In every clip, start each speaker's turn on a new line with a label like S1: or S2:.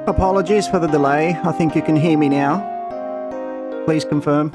S1: Apologies for the delay. I think you can hear me now. Please confirm.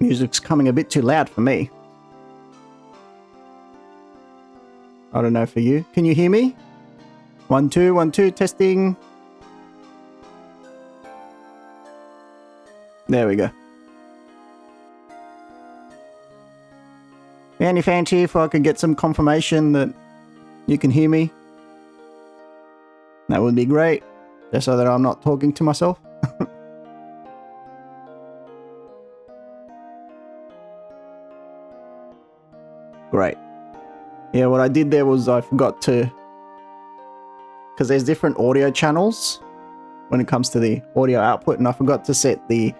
S1: Music's coming a bit too loud for me. I don't know for you. Can you hear me? 1 2 1 2 testing. There we go. Any fancy if I could get some confirmation that you can hear me? That would be great. Just so that I'm not talking to myself. Great. Yeah, what I did there was I forgot to... Because there's different audio channels when it comes to the audio output, and I forgot to set the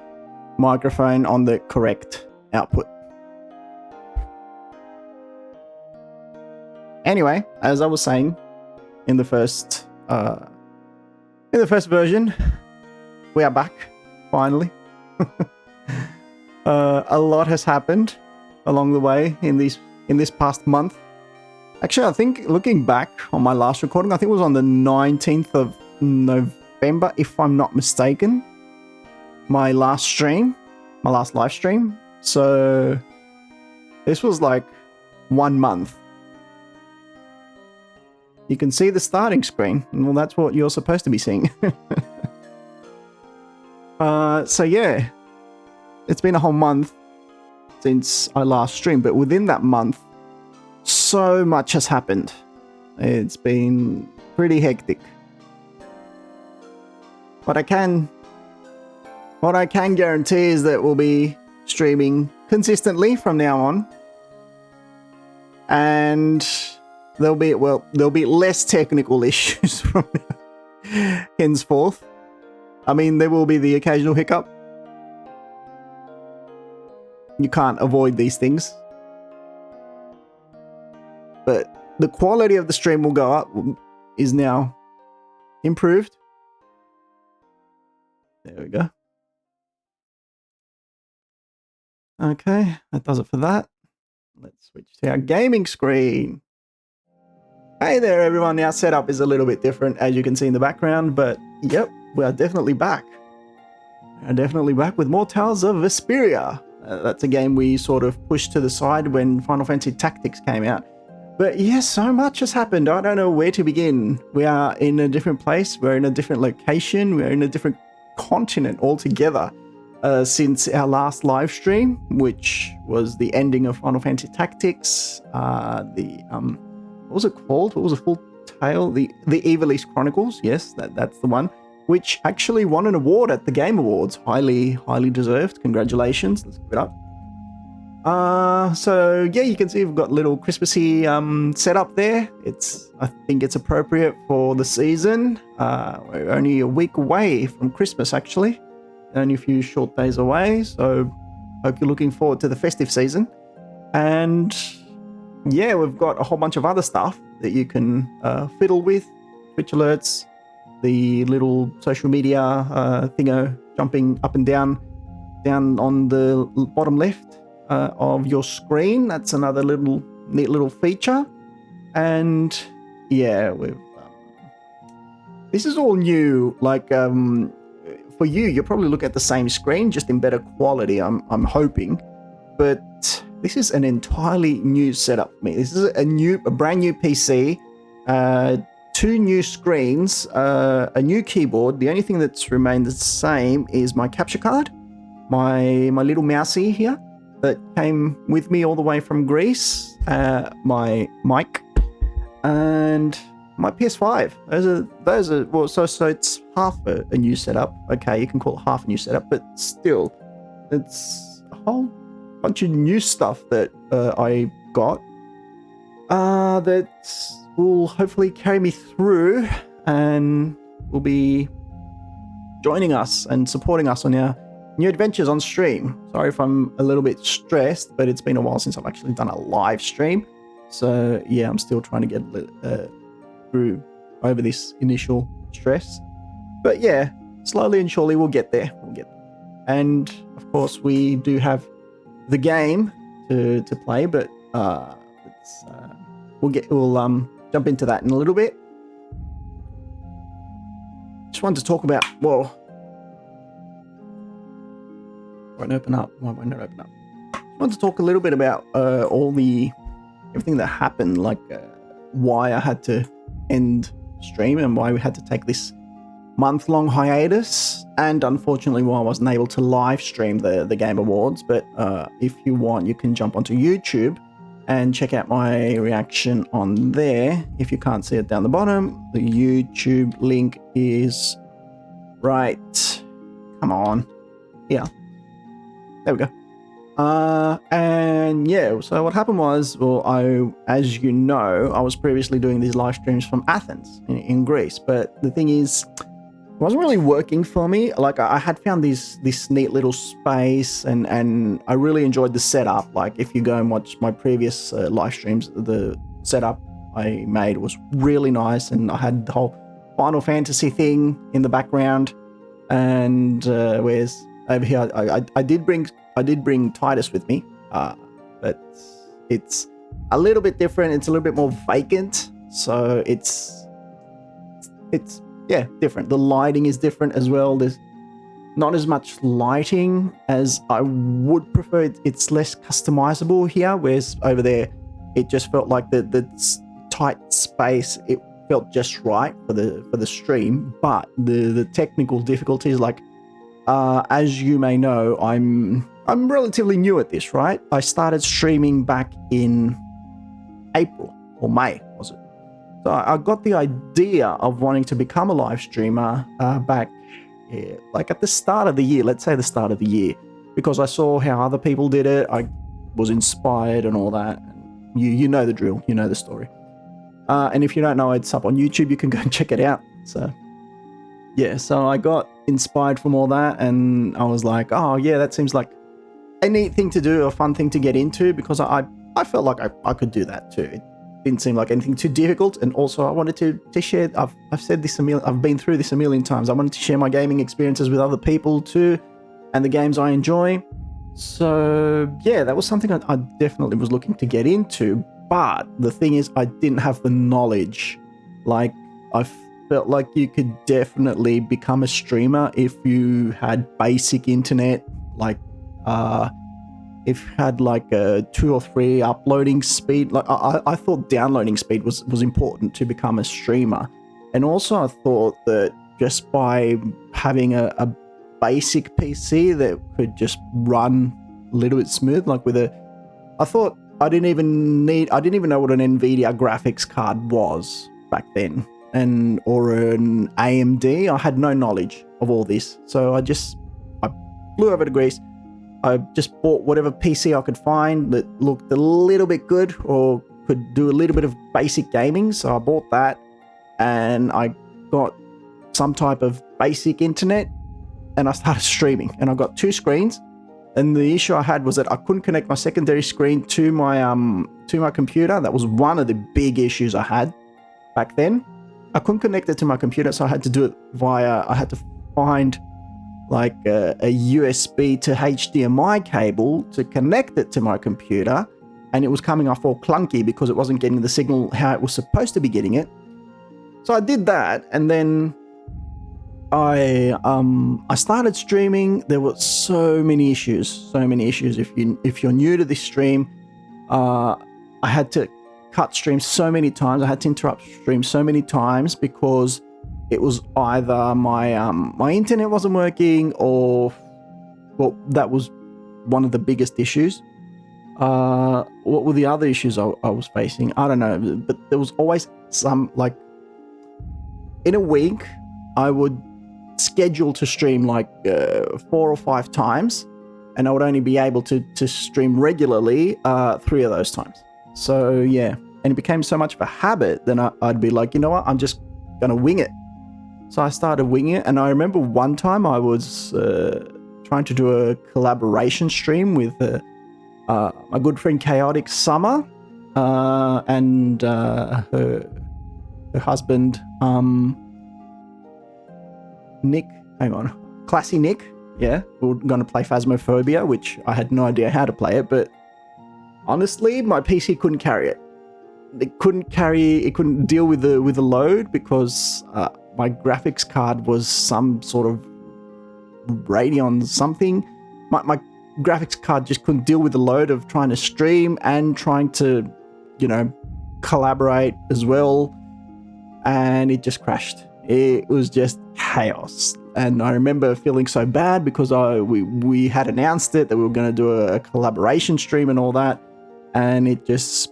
S1: microphone on the correct output. Anyway, as I was saying, in the first version, we are back, finally. A lot has happened along the way in this past month. Actually, I think looking back on my last recording, I think it was on the 19th of November, if I'm not mistaken. My last live stream. So this was like 1 month. You can see the starting screen. Well, that's what you're supposed to be seeing. So yeah, it's been a whole month since I last streamed, but within that month, so much has happened. It's been pretty hectic. What I can guarantee is that we'll be streaming consistently from now on, and there'll be less technical issues from henceforth. I mean, there will be the occasional hiccup. You can't avoid these things. But the quality of the stream will go up, is now improved. There we go. Okay, that does it for that. Let's switch to our gaming screen. Hey there, everyone. Our setup is a little bit different, as you can see in the background, but yep, we are definitely back. We are definitely back with more Tales of Vesperia. That's a game we sort of pushed to the side when Final Fantasy Tactics came out. But yes, so much has happened. I don't know where to begin. We are in a different place. We're in a different location. We're in a different continent altogether since our last live stream, which was the ending of Final Fantasy Tactics. What was it called? What was the full tale? The Evil East Chronicles. Yes, that's the one, which actually won an award at the Game Awards. Highly deserved. Congratulations. Let's give it up. So yeah, you can see we've got a little Christmassy setup there. I think it's appropriate for the season. We're only a week away from Christmas, actually. Only a few short days away, so hope you're looking forward to the festive season. And yeah, we've got a whole bunch of other stuff that you can fiddle with. Twitch alerts, the little social media thingo jumping up and down on the bottom left of your screen. That's another neat little feature. And yeah, this is all new. Like for you'll probably look at the same screen, just in better quality, I'm hoping. But this is an entirely new setup for me. This is a brand new PC, 2 new screens, a new keyboard. The only thing that's remained the same is my capture card, my little mousey here that came with me all the way from Greece, my mic, and my PS5. Those are well, so it's half a new setup. Okay, you can call it half a new setup, but still, it's a whole bunch of new stuff that I got that will hopefully carry me through and will be joining us and supporting us on our new adventures on stream. Sorry if I'm a little bit stressed, but it's been a while since I've actually done a live stream. So yeah, I'm still trying to get through over this initial stress. But yeah, slowly and surely we'll get there. And of course we do have the game to play, but we'll jump into that in a little bit. Just wanted to talk about, well, won't open up. Why won't it open up? Just wanted to talk a little bit about everything that happened, like why I had to end stream and why we had to take this month-long hiatus, and unfortunately why I wasn't able to live stream the Game Awards. But if you want, you can jump onto YouTube and check out my reaction on there. If you can't see it down the bottom, the YouTube link is right. Come on. Yeah. There we go. And yeah, so what happened was, well, as you know, I was previously doing these live streams from Athens in Greece, but the thing is, it wasn't really working for me. Like, I had found this neat little space, and I really enjoyed the setup. Like, if you go and watch my previous live streams, the setup I made was really nice, and I had the whole Final Fantasy thing in the background. And whereas over here, I did bring Titus with me, but it's a little bit different. It's a little bit more vacant, so it's yeah, different. The lighting is different as well. There's not as much lighting as I would prefer. It's less customizable here, whereas over there, it just felt like the tight space. It felt just right for the stream. But the technical difficulties, like as you may know, I'm relatively new at this, right? I started streaming back in April or May, was it? So I got the idea of wanting to become a live streamer back, like at the start of the year, let's say the start of the year, because I saw how other people did it. I was inspired and all that. You know the drill, you know the story. And if you don't know, it's up on YouTube. You can go and check it out. So yeah, so I got inspired from all that, and I was like, oh yeah, that seems like a neat thing to do, a fun thing to get into, because I felt like I could do that too. It didn't seem like anything too difficult, and also I wanted to share. I've said this I've been through this a million times. I wanted to share my gaming experiences with other people too, and the games I enjoy. So yeah, that was something I definitely was looking to get into. But the thing is, I didn't have the knowledge. Like, I felt like you could definitely become a streamer if you had basic internet, like if you had like a 2 or 3 uploading speed. Like I thought downloading speed was important to become a streamer. And also I thought that just by having a basic PC that could just run a little bit smooth, like I didn't even know what an NVIDIA graphics card was back then, or an AMD. I had no knowledge of all this. So I flew over to Greece. I just bought whatever PC I could find that looked a little bit good or could do a little bit of basic gaming. So I bought that, and I got some type of basic internet, and I started streaming. And I got 2 screens. And the issue I had was that I couldn't connect my secondary screen to my computer. That was one of the big issues I had back then. I couldn't connect it to my computer, so I had to do it I had to find like a USB to HDMI cable to connect it to my computer, and it was coming off all clunky because it wasn't getting the signal how it was supposed to be getting it. So I did that, and then I started streaming. There were so many issues. If you're new to this stream, I had to cut streams so many times. I had to interrupt streams so many times because it was either my internet wasn't working, or well, that was one of the biggest issues. What were the other issues I was facing? I don't know, but there was always some, like, in a week, I would schedule to stream like 4 or 5 times, and I would only be able to stream regularly 3 of those times. So yeah, and it became so much of a habit, then I'd be like, you know what, I'm just gonna wing it. So I started winging it, and I remember one time I was trying to do a collaboration stream with my good friend Chaotic Summer and her husband Nick. Hang on, Classy Nick. Yeah, we were going to play Phasmophobia, which I had no idea how to play it, but honestly, my PC couldn't carry it. It couldn't deal with the load because my graphics card was some sort of Radeon something. My graphics card just couldn't deal with the load of trying to stream and trying to, collaborate as well, and it just crashed. It was just chaos. And I remember feeling so bad because we had announced it that we were going to do a collaboration stream and all that, and it just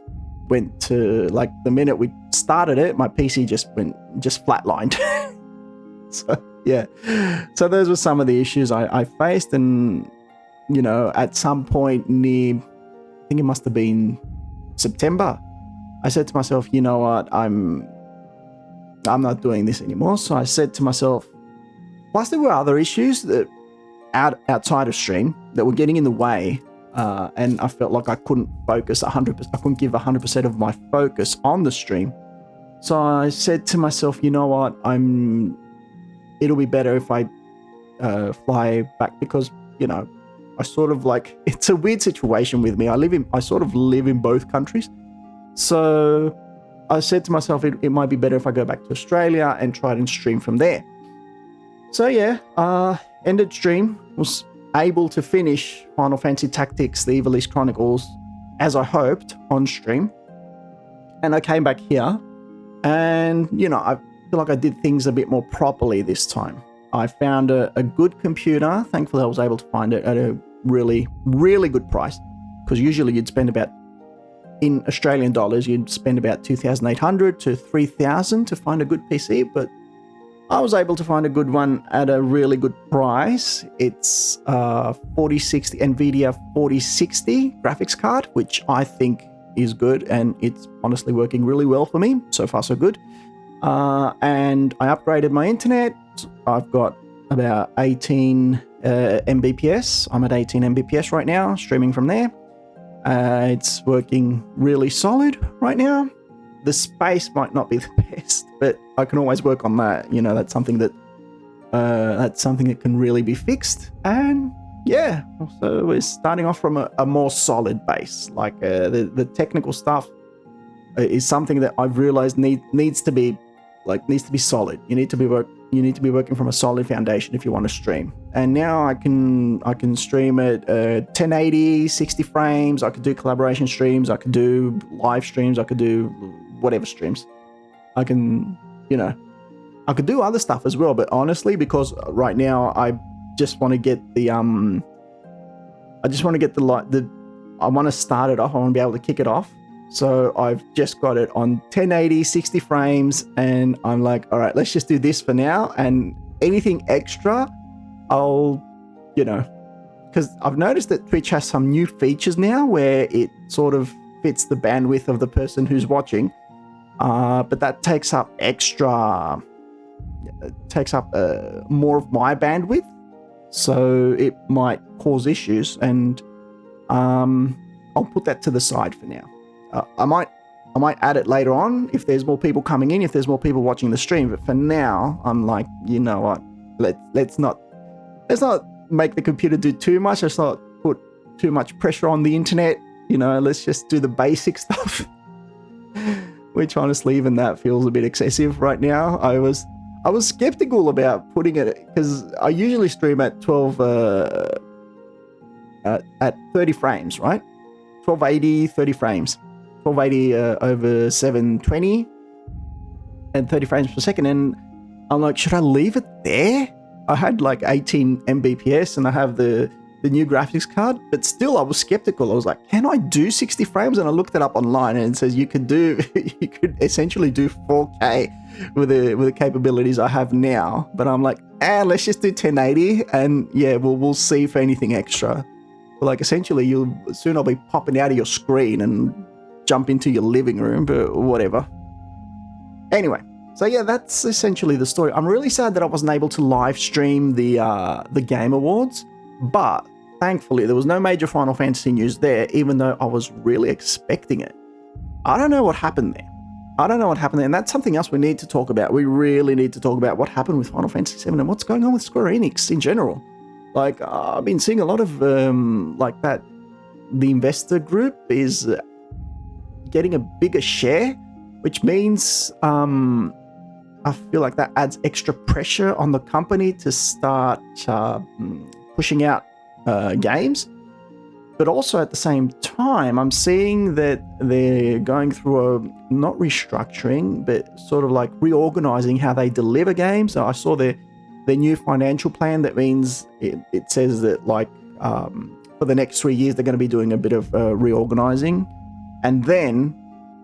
S1: went to, like, the minute we started it, my PC just flatlined. So yeah, so those were some of the issues I faced, and at some point near, I think it must have been September, I said to myself, you know what, I'm not doing this anymore. So I said to myself, plus there were other issues that outside of stream that were getting in the way, and I felt like I couldn't focus 100%. I couldn't give 100% of my focus on the stream. So I said to myself, you know what, it'll be better if I fly back, because I sort of like, it's a weird situation with me. I sort of live in both countries. So I said to myself, it might be better if I go back to Australia and try and stream from there. So yeah, ended stream, was able to finish Final Fantasy Tactics, the Evil East Chronicles, as I hoped, on stream. And I came back here, and I feel like I did things a bit more properly this time. I found a good computer. Thankfully, I was able to find it at a really, really good price, because usually you'd spend about, in Australian dollars, you'd spend about 2,800 to 3,000 to find a good PC, but I was able to find a good one at a really good price. It's 4060 NVIDIA 4060 graphics card, which I think is good, and it's honestly working really well for me. So far, so good. And I upgraded my internet. I've got about 18 Mbps. I'm at 18 Mbps right now, streaming from there. It's working really solid right now. The space might not be the best, but I can always work on that. That's something that can really be fixed. And yeah, so we're starting off from a more solid base. Like the technical stuff is something that I've realized needs to be solid. You need to be working from a solid foundation if you want to stream. And now I can stream at 1080, 60 frames. I could do collaboration streams. I could do live streams. I could do whatever streams. I can, I could do other stuff as well. But honestly, because right now I just want to get I want to start it off. I want to be able to kick it off. So I've just got it on 1080, 60 frames, and I'm like, all right, let's just do this for now. And anything extra, I'll, because I've noticed that Twitch has some new features now where it sort of fits the bandwidth of the person who's watching. But that takes up more of my bandwidth. So it might cause issues, and I'll put that to the side for now. I might add it later on if there's more people coming in, if there's more people watching the stream. But for now, I'm like, you know what? Let's not make the computer do too much. Let's not put too much pressure on the internet. Let's just do the basic stuff. Which honestly, even that feels a bit excessive right now. I was skeptical about putting it, because I usually stream at at 30 frames, right? 1280, 30 frames. 1280 over 720 and 30 frames per second, and I'm like, should I leave it there? I had like 18 Mbps, and I have the the new graphics card, but still I was skeptical. I was like, can I do 60 frames? And I looked it up online and it says you could essentially do 4K with the capabilities I have now. But I'm like, let's just do 1080 and yeah, we'll see for anything extra. But like essentially soon I'll be popping out of your screen and jump into your living room, but whatever. Anyway, so yeah, that's essentially the story. I'm really sad that I wasn't able to live stream the Game Awards, but thankfully there was no major Final Fantasy news there, even though I was really expecting it. I don't know what happened there. And that's something else we need to talk about. We really need to talk about what happened with Final Fantasy VII and what's going on with Square Enix in general. Like, I've been seeing a lot of, like that, the investor group is getting a bigger share, which means I feel like that adds extra pressure on the company to start pushing out games. But also at the same time, I'm seeing that they're going through a, not restructuring, but sort of like reorganizing how they deliver games. So I saw their new financial plan. That means it says that like for the next 3 years, they're going to be doing a bit of reorganizing. And then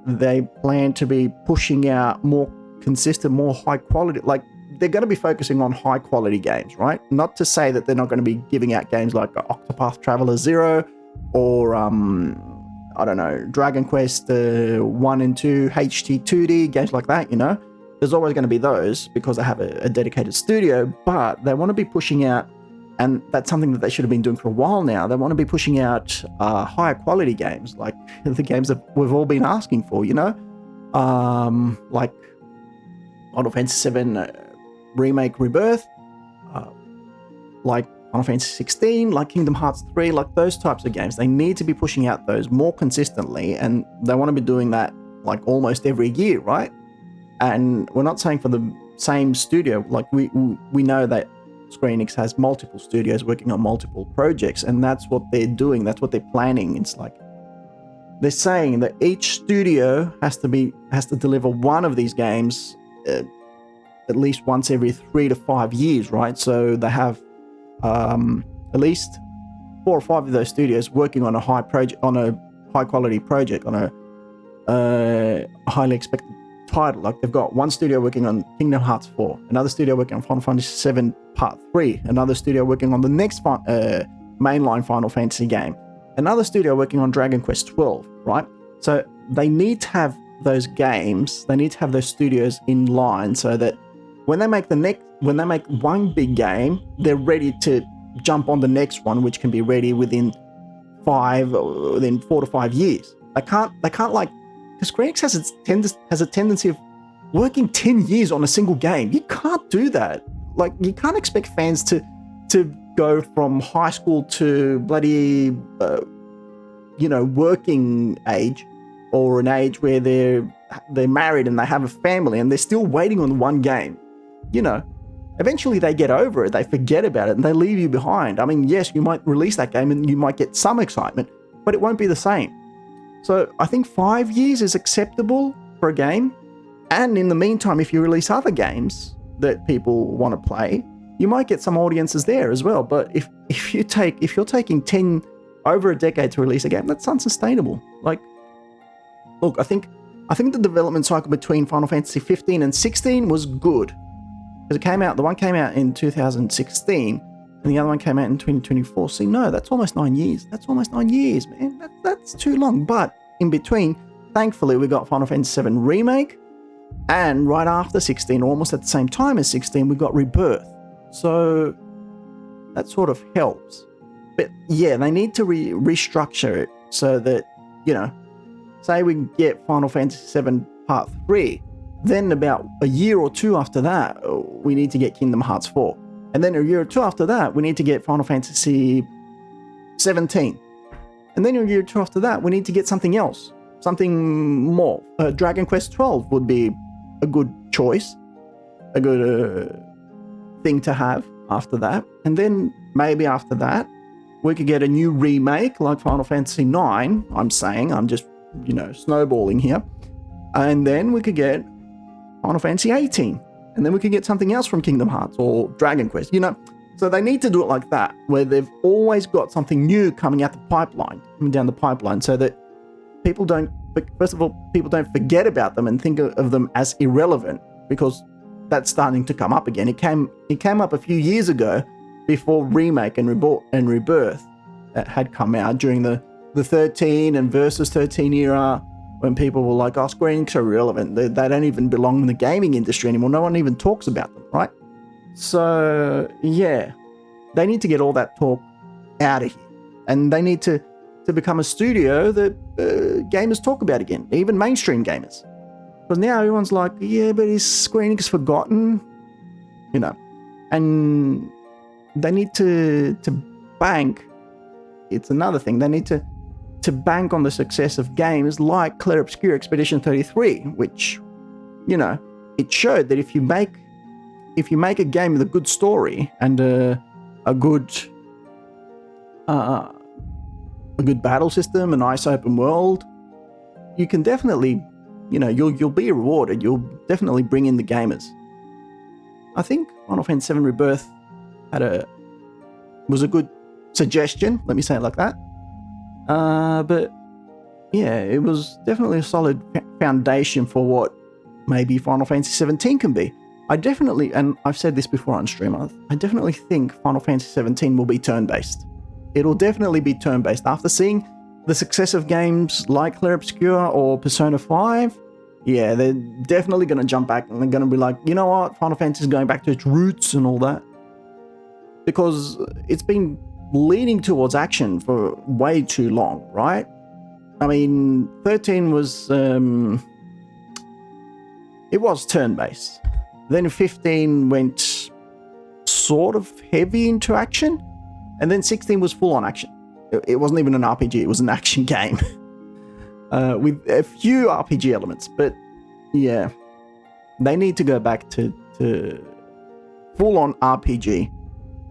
S1: they plan to be pushing out more consistent, more high quality, like they're going to be focusing on high quality games, right? Not to say that they're not going to be giving out games like Octopath Traveler 0 or, I don't know, Dragon Quest 1 and 2, HT 2D, games like that, you know? There's always going to be those because they have a dedicated studio, but they want to be pushing out, and that's something that they should have been doing for a while now. They want to be pushing out higher quality games, like the games that we've all been asking for, you know? Like Final Fantasy VII Remake Rebirth, like Final Fantasy 16, like Kingdom Hearts 3, like those types of games. They need to be pushing out those more consistently, and they want to be doing that like almost every year, right? And we're not saying for the same studio. Like we know that Square Enix has multiple studios working on multiple projects, and that's what they're doing. That's what they're planning. It's like they're saying that each studio has to deliver one of these games at least once every 3 to 5 years, right? So they have at least 4 or 5 of those studios working on a high quality project, on a highly expected title. Like they've got one studio working on Kingdom Hearts 4, another studio working on Final Fantasy VII Part 3, another studio working on the next mainline Final Fantasy game, another studio working on Dragon Quest 12, right? So they need to have those games, they need to have those studios in line so that when they make one big game, they're ready to jump on the next one, which can be ready within 4 to 5 years. They can't like, because Square Enix has a tendency of working 10 years on a single game. You can't do that. Like, you can't expect fans to go from high school to bloody, working age, or an age where they're married and they have a family and they're still waiting on one game. You know, eventually they get over it, they forget about it, and they leave you behind. I mean, yes, you might release that game and you might get some excitement, but it won't be the same. So I think 5 years is acceptable for a game. And in the meantime, if you release other games that people want to play, you might get some audiences there as well. But if you're taking over a decade to release a game, that's unsustainable. Like, look, I think the development cycle between Final Fantasy 15 and 16 was good. Because the one came out in 2016, and the other one came out in 2024. See, no, that's almost 9 years. That's almost 9 years, man. That's too long. But in between, thankfully, we got Final Fantasy VII Remake, and right after 16, almost at the same time as 16, we got Rebirth. So that sort of helps. But yeah, they need to restructure it so that, say we get Final Fantasy VII Part 3, then about a year or two after that, we need to get Kingdom Hearts 4. And then a year or two after that, we need to get Final Fantasy 17. And then a year or two after that, we need to get something else, something more. Dragon Quest 12 would be a good choice, a good thing to have after that. And then maybe after that, we could get a new remake like Final Fantasy 9. I'm just, snowballing here. And then we could get Final Fantasy 18. And then we could get something else from Kingdom Hearts or Dragon Quest, So they need to do it like that, where they've always got something new coming down the pipeline, so that people don't, first of all, people don't forget about them and think of them as irrelevant, because that's starting to come up again. It came up a few years ago, before Remake and Rebirth had come out during the 13 and Versus 13 era, when people were like, oh, Square Enix are irrelevant. They don't even belong in the gaming industry anymore. No one even talks about them, right? So, yeah, they need to get all that talk out of here. And they need to become a studio that gamers talk about again, even mainstream gamers. Because now everyone's like, yeah, but is Square Enix forgotten? You know, and they need to bank. It's another thing. They need to bank on the success of games like Clair Obscur Expedition 33, which, you know, it showed that if you make a game with a good story and a good battle system, a nice open world, you can definitely, you know, you'll be rewarded. You'll definitely bring in the gamers. I think Final Fantasy VII Rebirth was a good suggestion. Let me say it like that. But yeah, it was definitely a solid foundation for what maybe Final Fantasy 17 can be. I definitely, and I've said this before on stream, I definitely think Final Fantasy 17 will be turn-based. It'll definitely be turn-based. After seeing the success of games like Clair Obscur or Persona 5, yeah, they're definitely going to jump back and they're going to be like, you know what, Final Fantasy is going back to its roots and all that. Because it's been leaning towards action for way too long, right? I mean, 13 was, it was turn-based. Then 15 went sort of heavy into action. And then 16 was full-on action. It wasn't even an RPG, it was an action game. With a few RPG elements. But yeah, they need to go back to full-on RPG.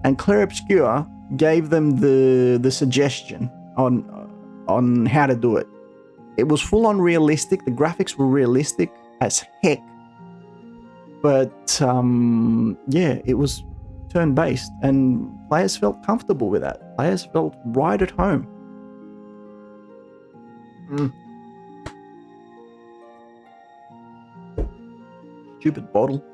S1: And Clair Obscur gave them the suggestion on how to do it. It was full-on realistic. The graphics were realistic as heck. But yeah, it was turn-based, and players felt comfortable with that. Players felt right at home. Stupid bottle.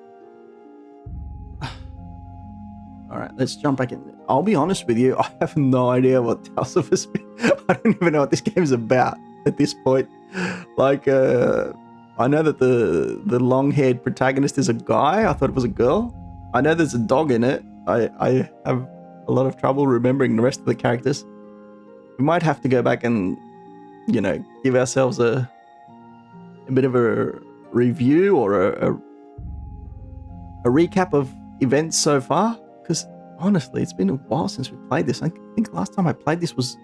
S1: All right, let's jump back in. I'll be honest with you, I have no idea what Tales of Vesperia. I don't even know what this game is about at this point. Like, I know that the long-haired protagonist is a guy. I thought it was a girl. I know there's a dog in it. I have a lot of trouble remembering the rest of the characters. We might have to go back and, you know, give ourselves a bit of a review or a recap of events so far. Because honestly, it's been a while since we played this. I think last time I played this was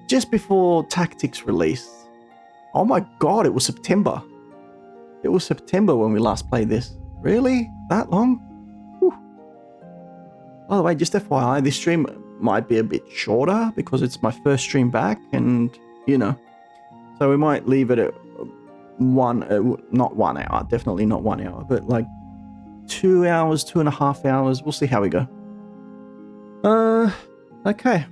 S1: just before Tactics released. Oh my god, it was September. It was September when we last played this. Really? That long? Whew. By the way, just FYI, this stream might be a bit shorter because it's my first stream back, and, you know, so we might leave it at not 1 hour, definitely not 1 hour, but like 2 hours, 2.5 hours. We'll see how we go. Okay.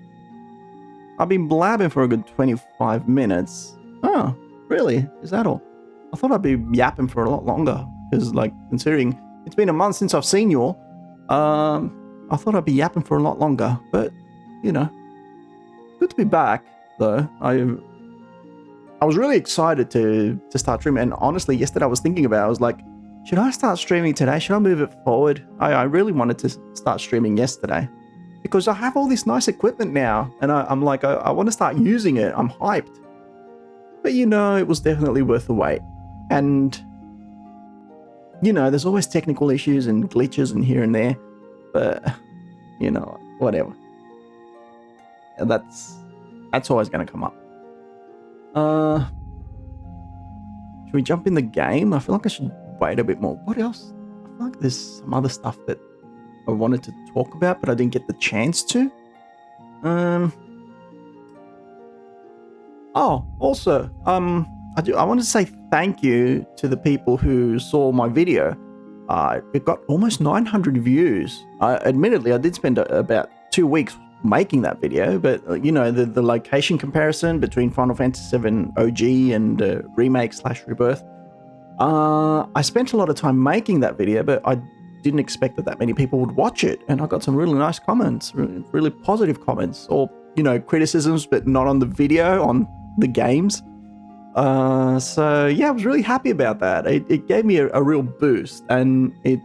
S1: I've been blabbing for a good 25 minutes. Oh, really? Is that all? I thought I'd be yapping for a lot longer, because, like, considering it's been a month since I've seen you all, I thought I'd be yapping for a lot longer, but, you know, good to be back, though. I was really excited to start streaming, and honestly, yesterday I was thinking about it. I was like, should I start streaming today? Should I move it forward? I really wanted to start streaming yesterday, because I have all this nice equipment now, and I'm like, I want to start using it. I'm hyped. But, you know, it was definitely worth the wait. And, you know, there's always technical issues and glitches and here and there. But, you know, whatever. And that's always going to come up. Should we jump in the game? I feel like I should wait a bit more. What else? I feel like there's some other stuff that I wanted to talk about, but I didn't get the chance to. Oh, also, I wanted to say thank you to the people who saw my video It got almost 900 views. Admittedly, I did spend about 2 weeks making that video, but the location comparison between Final Fantasy VII OG and remake/rebirth, I spent a lot of time making that video, but I didn't expect that many people would watch it, and I got some really nice comments, really positive comments, or criticisms, but not on the video, on the games. So yeah, I was really happy about that. It gave me a real boost, and it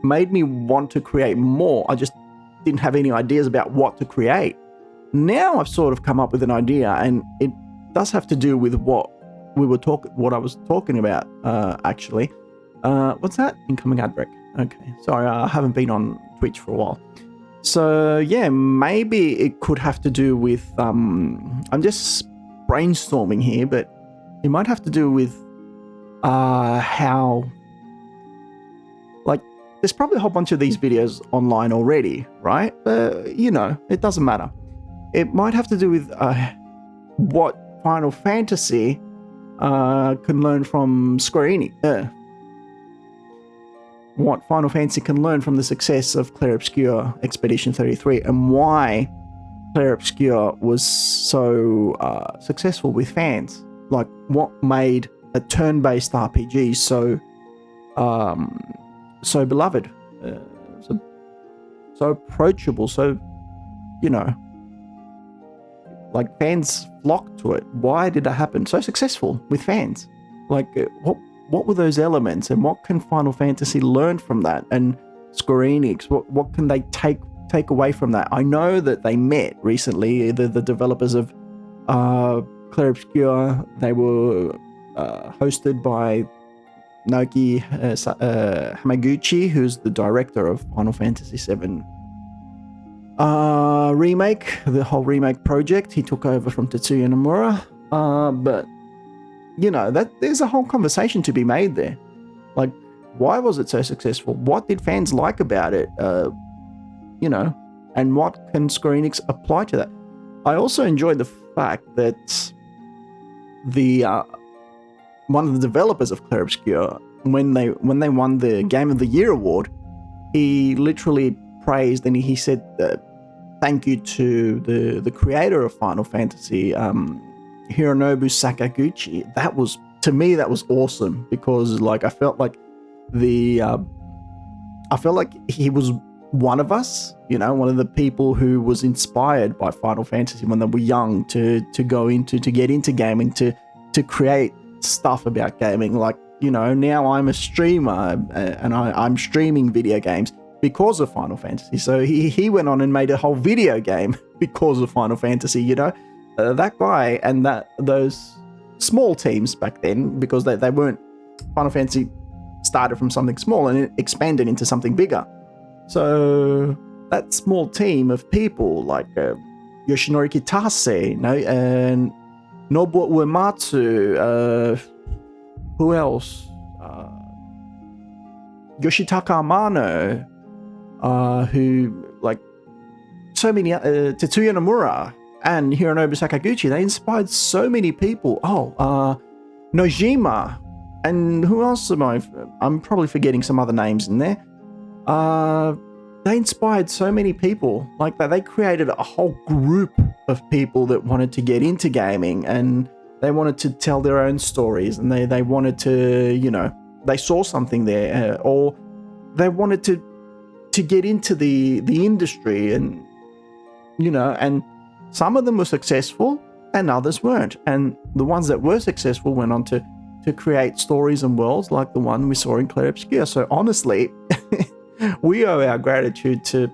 S1: made me want to create more. I just didn't have any ideas about what to create. Now I've sort of come up with an idea, and it does have to do with what I was talking about, actually. What's that? Incoming ad break. Okay, sorry, I haven't been on Twitch for a while. So yeah, maybe it could have to do with, I'm just brainstorming here, but it might have to do with how, like, there's probably a whole bunch of these videos online already, right? It doesn't matter. It might have to do with what Final Fantasy can learn from Square Enix. What Final Fantasy can learn from the success of Clair Obscur Expedition 33, and why Clair Obscur was so successful with fans. Like, what made a turn-based RPG so beloved, so approachable, so like fans flocked to it. Why did that happen? So successful with fans. Like, what were those elements, and what can Final Fantasy learn from that? And Square Enix, what can they take away from that? I know that they met recently, the developers of Clair Obscur. They were hosted by Naoki Hamaguchi, who's the director of Final Fantasy VII remake, the whole remake project. He took over from Tetsuya Nomura, but that there's a whole conversation to be made there. Like, why was it so successful? What did fans like about it? And what can Square Enix apply to that? I also enjoyed the fact that the one of the developers of Clair Obscur, when they won the Game of the Year award, he literally praised, and he said thank you to the creator of Final Fantasy, Hironobu Sakaguchi. That was, to me, that was awesome, because like I felt like he was one of us, one of the people who was inspired by Final Fantasy when they were young to get into gaming, to create stuff about gaming. Like, now I'm a streamer, and I'm streaming video games because of Final Fantasy. So he went on and made a whole video game because of Final Fantasy. That guy and those small teams back then, because they weren't, Final Fantasy started from something small and it expanded into something bigger. So that small team of people, like Yoshinori Kitase, and Nobuo Uematsu, who else? Yoshitaka Amano, who, like, so many, Tetsuya Nomura and Hironobu Sakaguchi, they inspired so many people. Nojima, and who else I'm probably forgetting some other names in there. They inspired so many people. Like, they created a whole group of people that wanted to get into gaming, and they wanted to tell their own stories, and they wanted to, they saw something there, or they wanted to get into the industry, and and some of them were successful and others weren't. And the ones that were successful went on to create stories and worlds like the one we saw in Clair Obscur. So honestly, we owe our gratitude to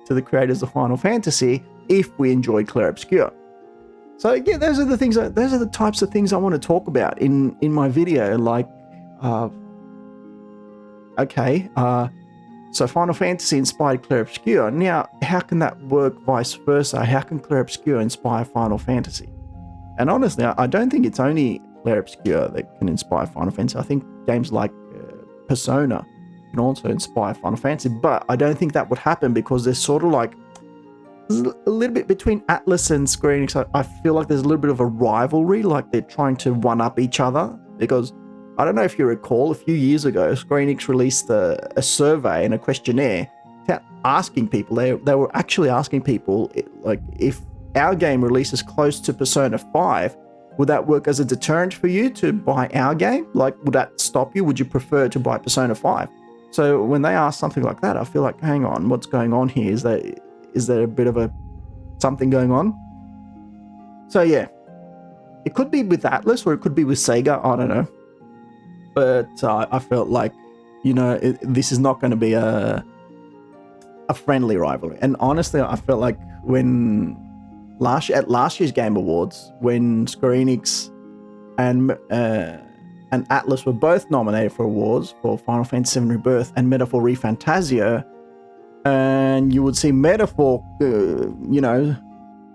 S1: the creators of Final Fantasy if we enjoyed Clair Obscur. So yeah, those are the types of things I want to talk about in my video. Like, so Final Fantasy inspired Clair Obscur. Now, how can that work vice versa? How can Clair Obscur inspire Final Fantasy? And honestly, I don't think it's only Clair Obscur that can inspire Final Fantasy. I think games like Persona can also inspire Final Fantasy, but I don't think that would happen because there's sort of like a little bit between Atlas and Square Enix. I feel like there's a little bit of a rivalry, like they're trying to one-up each other, because I don't know if you recall, a few years ago, Square Enix released a survey and a questionnaire asking people, they were actually asking people, like, if our game releases close to Persona 5, would that work as a deterrent for you to buy our game? Like, would that stop you? Would you prefer to buy Persona 5? So when they ask something like that, I feel like, hang on, what's going on here? Is there a bit of a something going on? So yeah, it could be with Atlas or it could be with Sega, I don't know. But I felt like, this is not going to be a friendly rivalry. And honestly, I felt like when at last year's Game Awards, when Square Enix and Atlas were both nominated for awards for Final Fantasy VII Rebirth and Metaphor ReFantazio, and you would see Metaphor,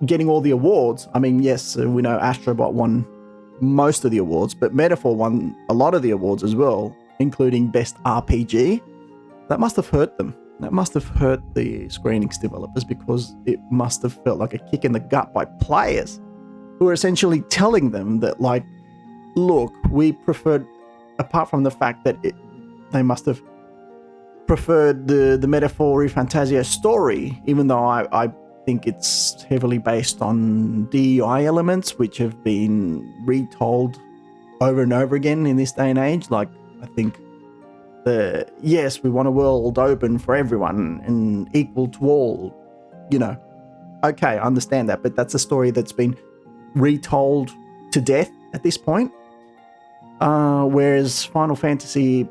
S1: getting all the awards. I mean, yes, we know Astrobot won most of the awards, but Metaphor won a lot of the awards as well, including Best RPG. That must have hurt them. That must have hurt the Square Enix developers, because it must have felt like a kick in the gut by players who were essentially telling them that, like, look, we preferred, apart from the fact that they must have preferred the Metaphor ReFantazio story, even though I think it's heavily based on DEI elements, which have been retold over and over again in this day and age. Like, I think yes, we want a world open for everyone and equal to all, Okay, I understand that, but that's a story that's been retold to death at this point. Whereas Final Fantasy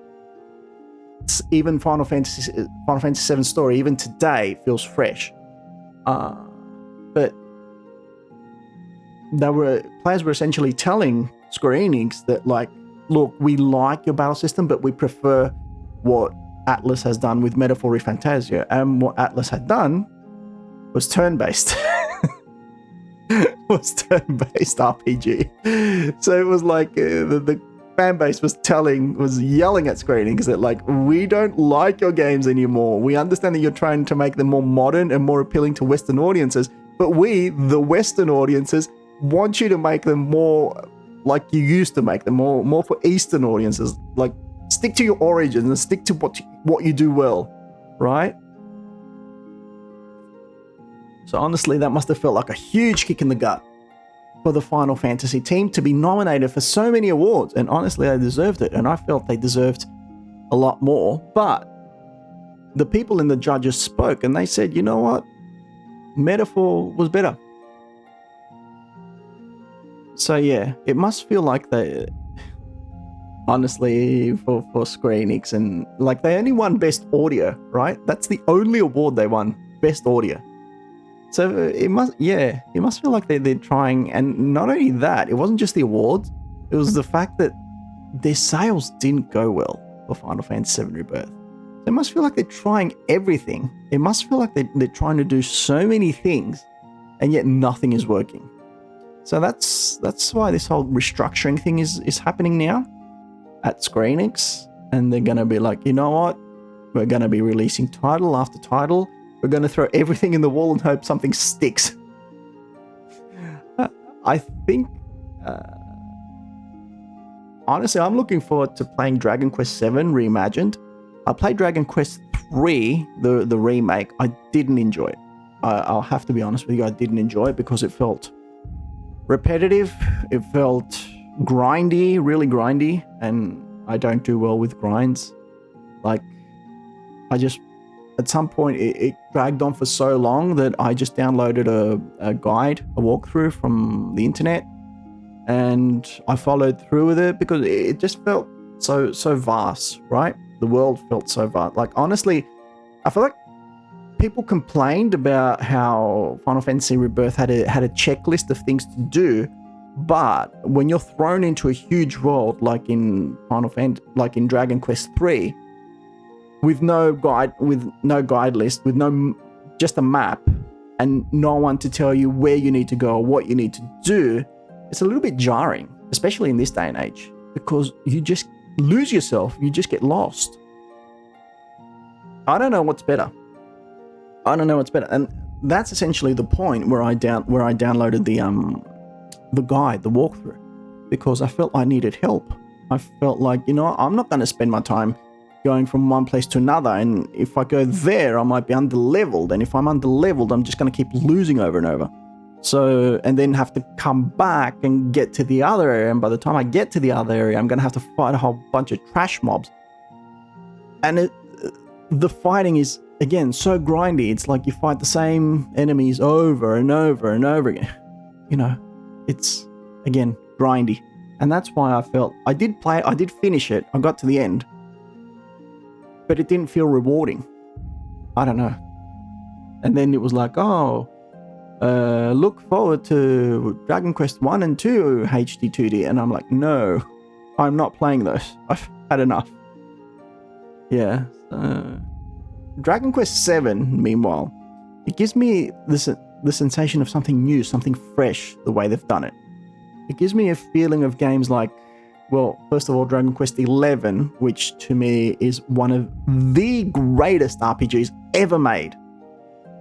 S1: VII story, even today, feels fresh. But players were essentially telling Square Enix that, like, look, we like your battle system, but we prefer what Atlas has done with Metaphor ReFantazio. And what Atlas had done was turn-based. RPG. So it was like the fan base was yelling at Square Enix that, like, we don't like your games anymore. We understand that you're trying to make them more modern and more appealing to Western audiences, but we, the Western audiences, want you to make them more like you used to make them, more for Eastern audiences. Like, stick to your origins and stick to what you do well, right? So honestly, that must have felt like a huge kick in the gut for the Final Fantasy team to be nominated for so many awards. And honestly, they deserved it. And I felt they deserved a lot more. But the people in the judges spoke and they said, you know what? Metaphor was better. So yeah, it must feel like they, honestly, for Square Enix, and like, they only won Best Audio, right? That's the only award they won, Best Audio. So it must feel like they're trying. And not only that, it wasn't just the awards, it was the fact that their sales didn't go well for Final Fantasy VII Rebirth. So it must feel like they're trying everything. It must feel like they're trying to do so many things, and yet nothing is working. So that's why this whole restructuring thing is happening now at Square Enix. And they're going to be like, you know what? We're going to be releasing title after title. We're going to throw everything in the wall and hope something sticks. I think, honestly, I'm looking forward to playing Dragon Quest VII Reimagined. I played Dragon Quest III, the remake. I didn't enjoy it. I'll have to be honest with you, I didn't enjoy it because it felt repetitive. It felt grindy, really grindy, and I don't do well with grinds. Like, at some point, it dragged on for so long that I just downloaded a guide, a walkthrough from the internet, and I followed through with it because it just felt so vast, right? The world felt so vast. Like, honestly, I feel like people complained about how Final Fantasy Rebirth had a checklist of things to do, but when you're thrown into a huge world like in Dragon Quest III, with no guide list, with just a map, and no one to tell you where you need to go or what you need to do, it's a little bit jarring, especially in this day and age, because you just lose yourself, you just get lost. I don't know what's better. And that's essentially the point where I downloaded the guide, the walkthrough, because I felt I needed help. I felt like, you know what, I'm not going to spend my time going from one place to another, and if I go there, I might be under-leveled, and if I'm under-leveled, I'm just going to keep losing over and over. So, and then have to come back and get to the other area, and by the time I get to the other area, I'm going to have to fight a whole bunch of trash mobs. And the fighting is, again, so grindy. It's like you fight the same enemies over and over and over again. You know, it's, again, grindy. And that's why I felt, I did finish it, I got to the end, but it didn't feel rewarding. I don't know. And then it was like, oh, look forward to Dragon Quest 1 and 2 HD 2D. And I'm like, no, I'm not playing those. I've had enough. Yeah. Dragon Quest 7, meanwhile, it gives me the sensation of something new, something fresh, the way they've done it. It gives me a feeling of games like, well, first of all, Dragon Quest 11, which to me is one of the greatest RPGs ever made.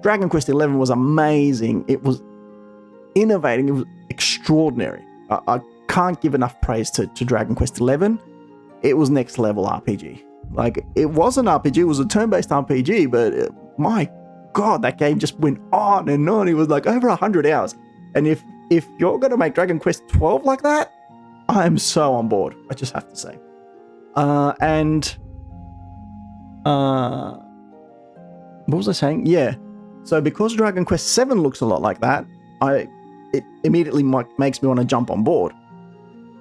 S1: Dragon Quest 11 was amazing. It was innovating. It was extraordinary. I can't give enough praise to Dragon Quest 11. It was next level RPG. Like, it was an RPG. It was a turn-based RPG, but my God, that game just went on and on. It was like over 100 hours. And if you're going to make Dragon Quest 12 like that, I'm so on board, I just have to say. What was I saying? Yeah. So because Dragon Quest 7 looks a lot like that, it immediately makes me want to jump on board.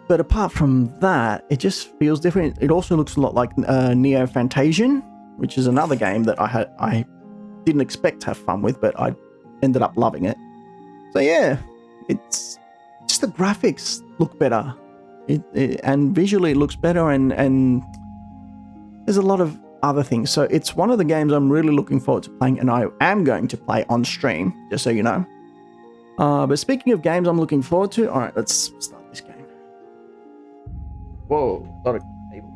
S1: But apart from that, it just feels different. It also looks a lot like Neo Fantasian, which is another game that I didn't expect to have fun with, but I ended up loving it. So yeah, it's just the graphics look better. And visually it looks better, and there's a lot of other things. So it's one of the games I'm really looking forward to playing, and I am going to play on stream, just so you know. But speaking of games I'm looking forward to, all right, let's start this game. Whoa, a lot of cable.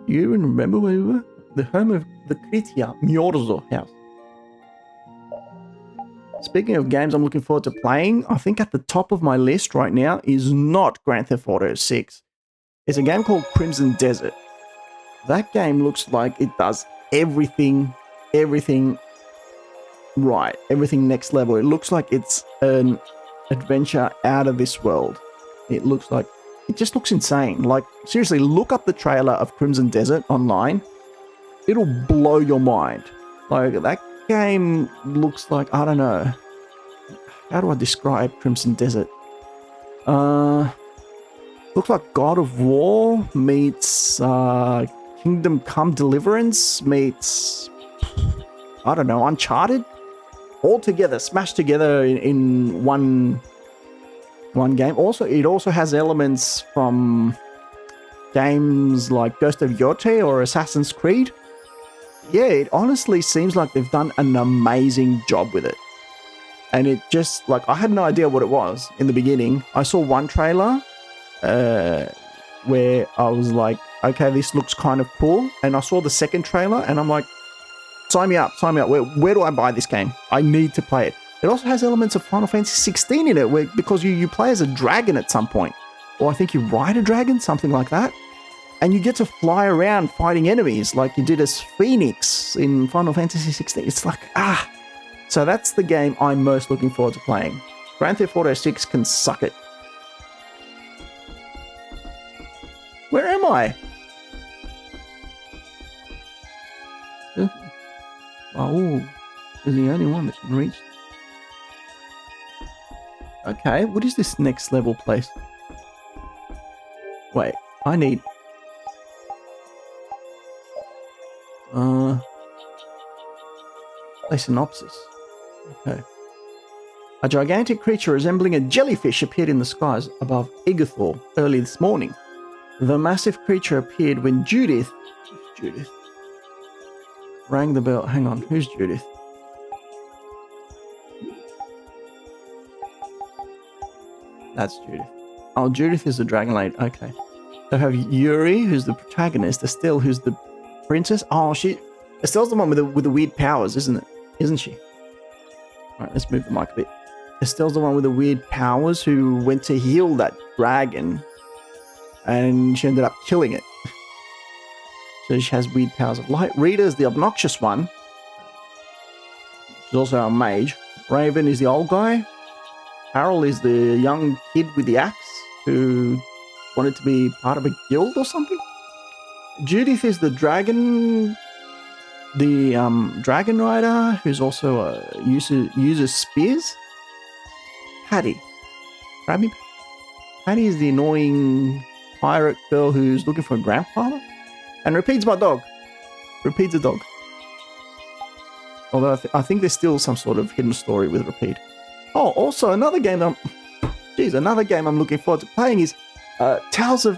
S1: You even remember where we were? The home of the Kritia Myorzo house. Speaking of games I'm looking forward to playing, I think at the top of my list right now is not Grand Theft Auto 6. It's a game called Crimson Desert. That game looks like it does everything right, everything next level. It looks like it's an adventure out of this world. It just looks insane. Like, seriously, look up the trailer of Crimson Desert online. It'll blow your mind. Like, that game looks like, I don't know, how do I describe Crimson Desert? Looks like God of War meets Kingdom Come Deliverance meets, I don't know, Uncharted, all together, smashed together in one game. Also, it also has elements from games like Ghost of Yote or Assassin's Creed. Yeah, it honestly seems like they've done an amazing job with it. And it just, like, I had no idea what it was in the beginning. I saw one trailer where I was like, okay, this looks kind of cool. And I saw the second trailer and I'm like, sign me up. Where do I buy this game? I need to play it. It also has elements of Final Fantasy 16 in it, because you play as a dragon at some point. Or I think you ride a dragon, something like that. And you get to fly around fighting enemies like you did as Phoenix in Final Fantasy 16. It's like, So that's the game I'm most looking forward to playing. Grand Theft Auto 6 can suck it. Where am I? Oh, is the only one that's been reached. Okay, what is this next level place? Wait, I need... a synopsis. Okay. A gigantic creature resembling a jellyfish appeared in the skies above Igathor early this morning. The massive creature appeared when Judith rang the bell. Hang on, who's Judith? That's Judith. Oh, Judith is the Dragon Lady. Okay. So have Yuri, who's the protagonist, Estelle, who's the princess. Oh, Estelle's the one with the weird powers, isn't she? All right, let's move the mic a bit. Estelle's the one with the weird powers who went to heal that dragon, and she ended up killing it. So she has weird powers of light. Rita's the obnoxious one. She's also a mage. Raven is the old guy. Harold is the young kid with the axe who wanted to be part of a guild or something. Judith is the dragon rider who's also uses spears. Patty is the annoying pirate girl who's looking for a grandfather. And Repeat's my dog. Repeat's a dog. Although I think there's still some sort of hidden story with Repeat. Oh, also another game I'm looking forward to playing is Tales of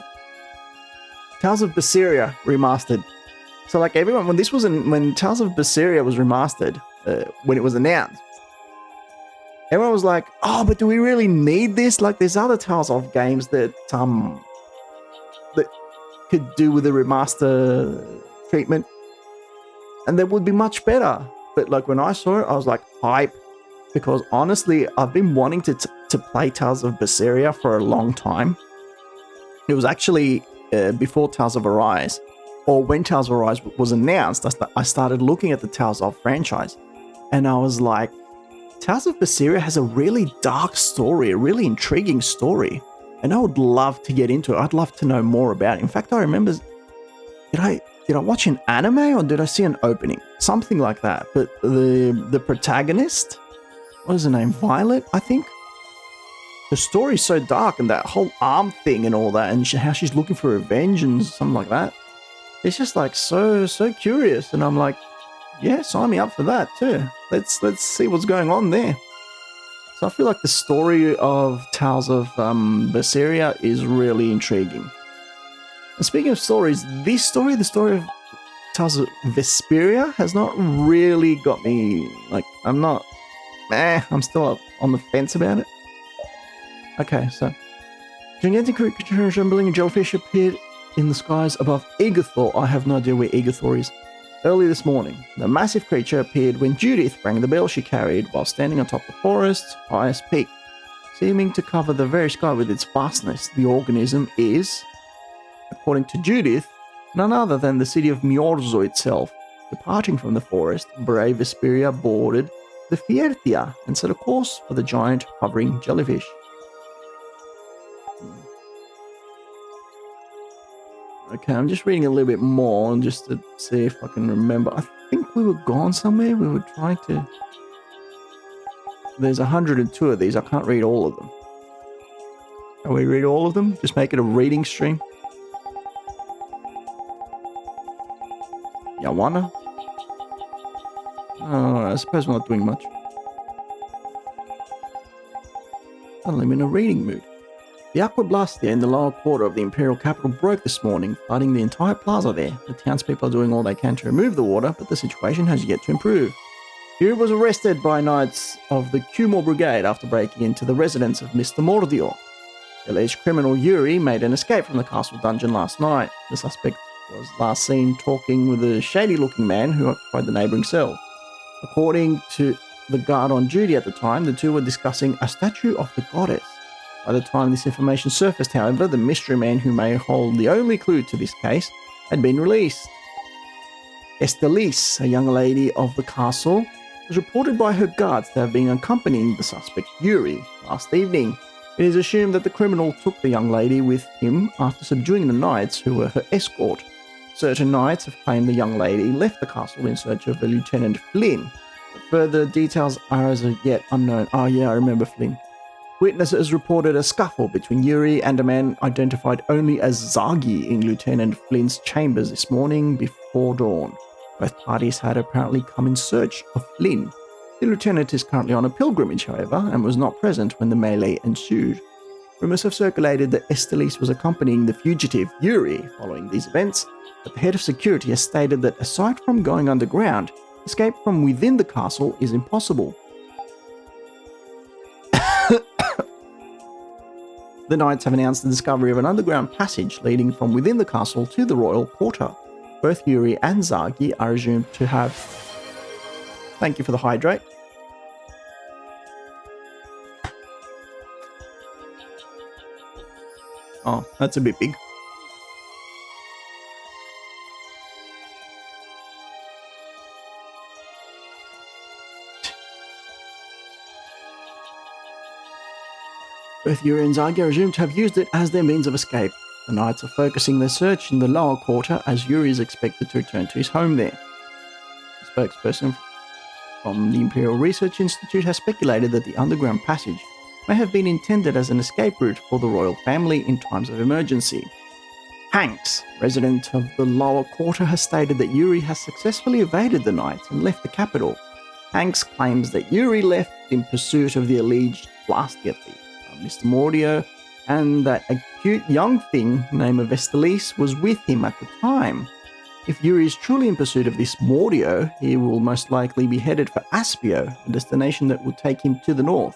S1: Vesperia remastered. So like everyone, when Tales of Vesperia was remastered, when it was announced, everyone was like, "Oh, but do we really need this? Like, there's other Tales of games that could do with a remaster treatment, and that would be much better." But like when I saw it, I was like, hype, because honestly, I've been wanting to play Tales of Vesperia for a long time. It was actually before Tales of Arise, or when Tales of Arise was announced, I started looking at the Tales of franchise, and I was like, Tales of Vesperia has a really dark story, a really intriguing story, and I would love to get into it. I'd love to know more about it. In fact, I remember, did I watch an anime or did I see an opening? Something like that. But the protagonist, what is her name? Violet, I think? The story's so dark, and that whole arm thing and all that, and how she's looking for revenge and something like that. It's just like so curious, and I'm like, yeah, sign me up for that too. Let's see what's going on there. So I feel like the story of Tales of Vesperia is really intriguing. And speaking of stories, the story of Tales of Vesperia has not really got me, like, I'm still on the fence about it. Okay, so gigantic creature resembling a jellyfish appeared in the skies above Egerthor. I have no idea where Egerthor is. Early this morning, the massive creature appeared when Judith rang the bell she carried while standing on top of the forest's highest peak. Seeming to cover the very sky with its vastness, the organism is, according to Judith, none other than the city of Miorzo itself. Departing from the forest, brave Vesperia boarded the Fiertia and set a course for the giant hovering jellyfish. Okay, I'm just reading a little bit more just to see if I can remember. I think we were gone somewhere. We were trying to... There's 102 of these. I can't read all of them. Can we read all of them? Just make it a reading stream. You wanna? Oh, I suppose we're not doing much. Suddenly I'm in a reading mood. The aquablastia in the lower quarter of the imperial capital broke this morning, flooding the entire plaza there. The townspeople are doing all they can to remove the water, but the situation has yet to improve. Yuri was arrested by knights of the Cumor Brigade after breaking into the residence of Mr. Mordio. The alleged criminal Yuri made an escape from the castle dungeon last night. The suspect was last seen talking with a shady-looking man who occupied the neighbouring cell. According to the guard on duty at the time, the two were discussing a statue of the goddess. By the time this information surfaced, however, the mystery man who may hold the only clue to this case had been released. Estelle, a young lady of the castle, was reported by her guards to have been accompanying the suspect Yuri last evening. It is assumed that the criminal took the young lady with him after subduing the knights who were her escort. Certain knights have claimed the young lady left the castle in search of the Lieutenant Flynn. But further details are as of yet unknown. Oh yeah, I remember Flynn. Witnesses reported a scuffle between Yuri and a man identified only as Zagi in Lieutenant Flynn's chambers this morning before dawn. Both parties had apparently come in search of Flynn. The lieutenant is currently on a pilgrimage, however, and was not present when the melee ensued. Rumours have circulated that Estelle was accompanying the fugitive Yuri following these events, but the head of security has stated that aside from going underground, escape from within the castle is impossible. The knights have announced the discovery of an underground passage leading from within the castle to the royal quarter. Both Yuri and Zagi are assumed to have... Thank you for the hydrate. Oh, that's a bit big. Both Yuri and Zyga are assumed to have used it as their means of escape. The Knights are focusing their search in the lower quarter as Yuri is expected to return to his home there. The spokesperson from the Imperial Research Institute has speculated that the underground passage may have been intended as an escape route for the royal family in times of emergency. Hanks, resident of the lower quarter, has stated that Yuri has successfully evaded the Knights and left the capital. Hanks claims that Yuri left in pursuit of the alleged Blastia thief, Mr. Mordio, and that a cute young thing named Vesperia was with him at the time. If Yuri is truly in pursuit of this Mordio, he will most likely be headed for Aspio, a destination that will take him to the north.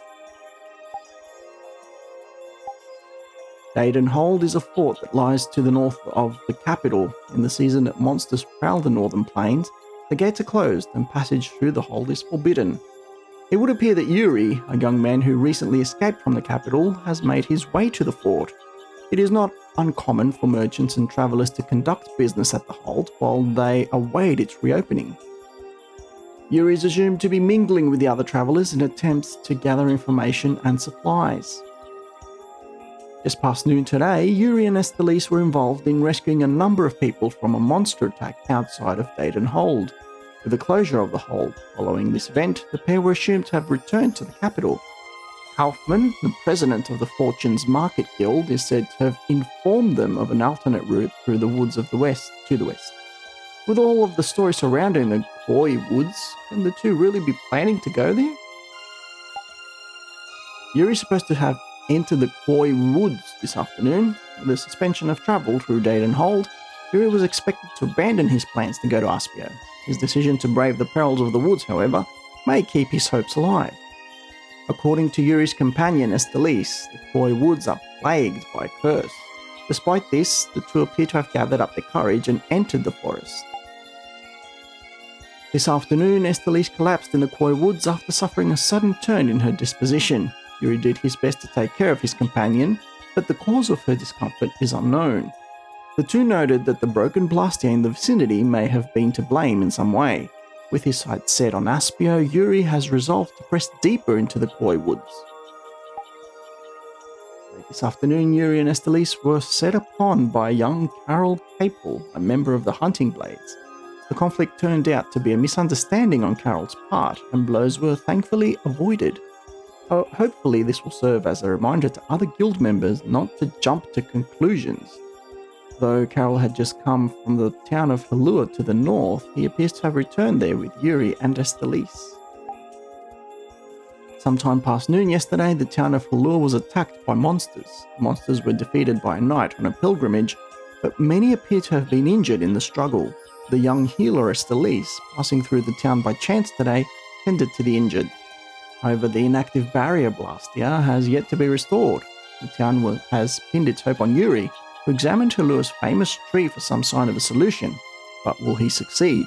S1: Hold is a fort that lies to the north of the capital. In the season that monsters prowl the northern plains, the gates are closed and passage through the hold is forbidden. It would appear that Yuri, a young man who recently escaped from the capital, has made his way to the fort. It is not uncommon for merchants and travellers to conduct business at the hold while they await its reopening. Yuri is assumed to be mingling with the other travellers in attempts to gather information and supplies. Just past noon today, Yuri and Estelle were involved in rescuing a number of people from a monster attack outside of Dayton Hold. With the closure of the hold following this event, the pair were assumed to have returned to the capital. Kaufman, the president of the Fortune's Market Guild, is said to have informed them of an alternate route through the woods of the west to the west. With all of the story surrounding the Koi Woods, can the two really be planning to go there? Yuri is supposed to have entered the Koi Woods this afternoon. With the suspension of travel through Dayton Hold, Yuri was expected to abandon his plans to go to Aspio. His decision to brave the perils of the woods, however, may keep his hopes alive. According to Yuri's companion Estelle, the Koi Woods are plagued by a curse. Despite this, the two appear to have gathered up their courage and entered the forest. This afternoon, Estelle collapsed in the Koi Woods after suffering a sudden turn in her disposition. Yuri did his best to take care of his companion, but the cause of her discomfort is unknown. The two noted that the broken Blastia in the vicinity may have been to blame in some way. With his sights set on Aspio, Yuri has resolved to press deeper into the Koi Woods. Late this afternoon, Yuri and Estelle were set upon by young Carol Capel, a member of the Hunting Blades. The conflict turned out to be a misunderstanding on Carol's part, and blows were thankfully avoided. Hopefully this will serve as a reminder to other guild members not to jump to conclusions. Though Carol had just come from the town of Halua to the north, he appears to have returned there with Yuri and Estelle. Sometime past noon yesterday, the town of Halua was attacked by monsters. The monsters were defeated by a knight on a pilgrimage, but many appear to have been injured in the struggle. The young healer Estelle, passing through the town by chance today, tended to the injured. However, the inactive barrier Blastia has yet to be restored. The town has pinned its hope on Yuri, who examined Halua's famous tree for some sign of a solution, but will he succeed?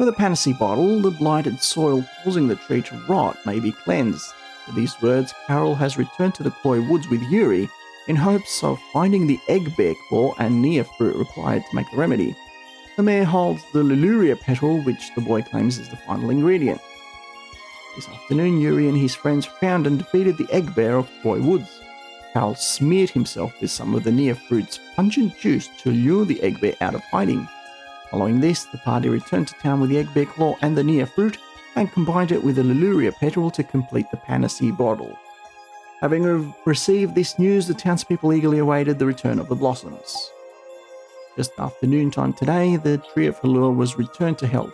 S1: With a panacea bottle, the blighted soil causing the tree to rot may be cleansed. With these words, Carol has returned to the Koi Woods with Yuri in hopes of finding the egg bear claw and near fruit required to make the remedy. The mare holds the Liluria petal, which the boy claims is the final ingredient. This afternoon, Yuri and his friends found and defeated the egg bear of Koi Woods. Carl smeared himself with some of the near fruit's pungent juice to lure the egg bear out of hiding. Following this, the party returned to town with the egg bear claw and the near fruit, and combined it with the Liluria petal to complete the panacea bottle. Having received this news, the townspeople eagerly awaited the return of the blossoms. Just after noontime today, the tree of Halua was returned to health.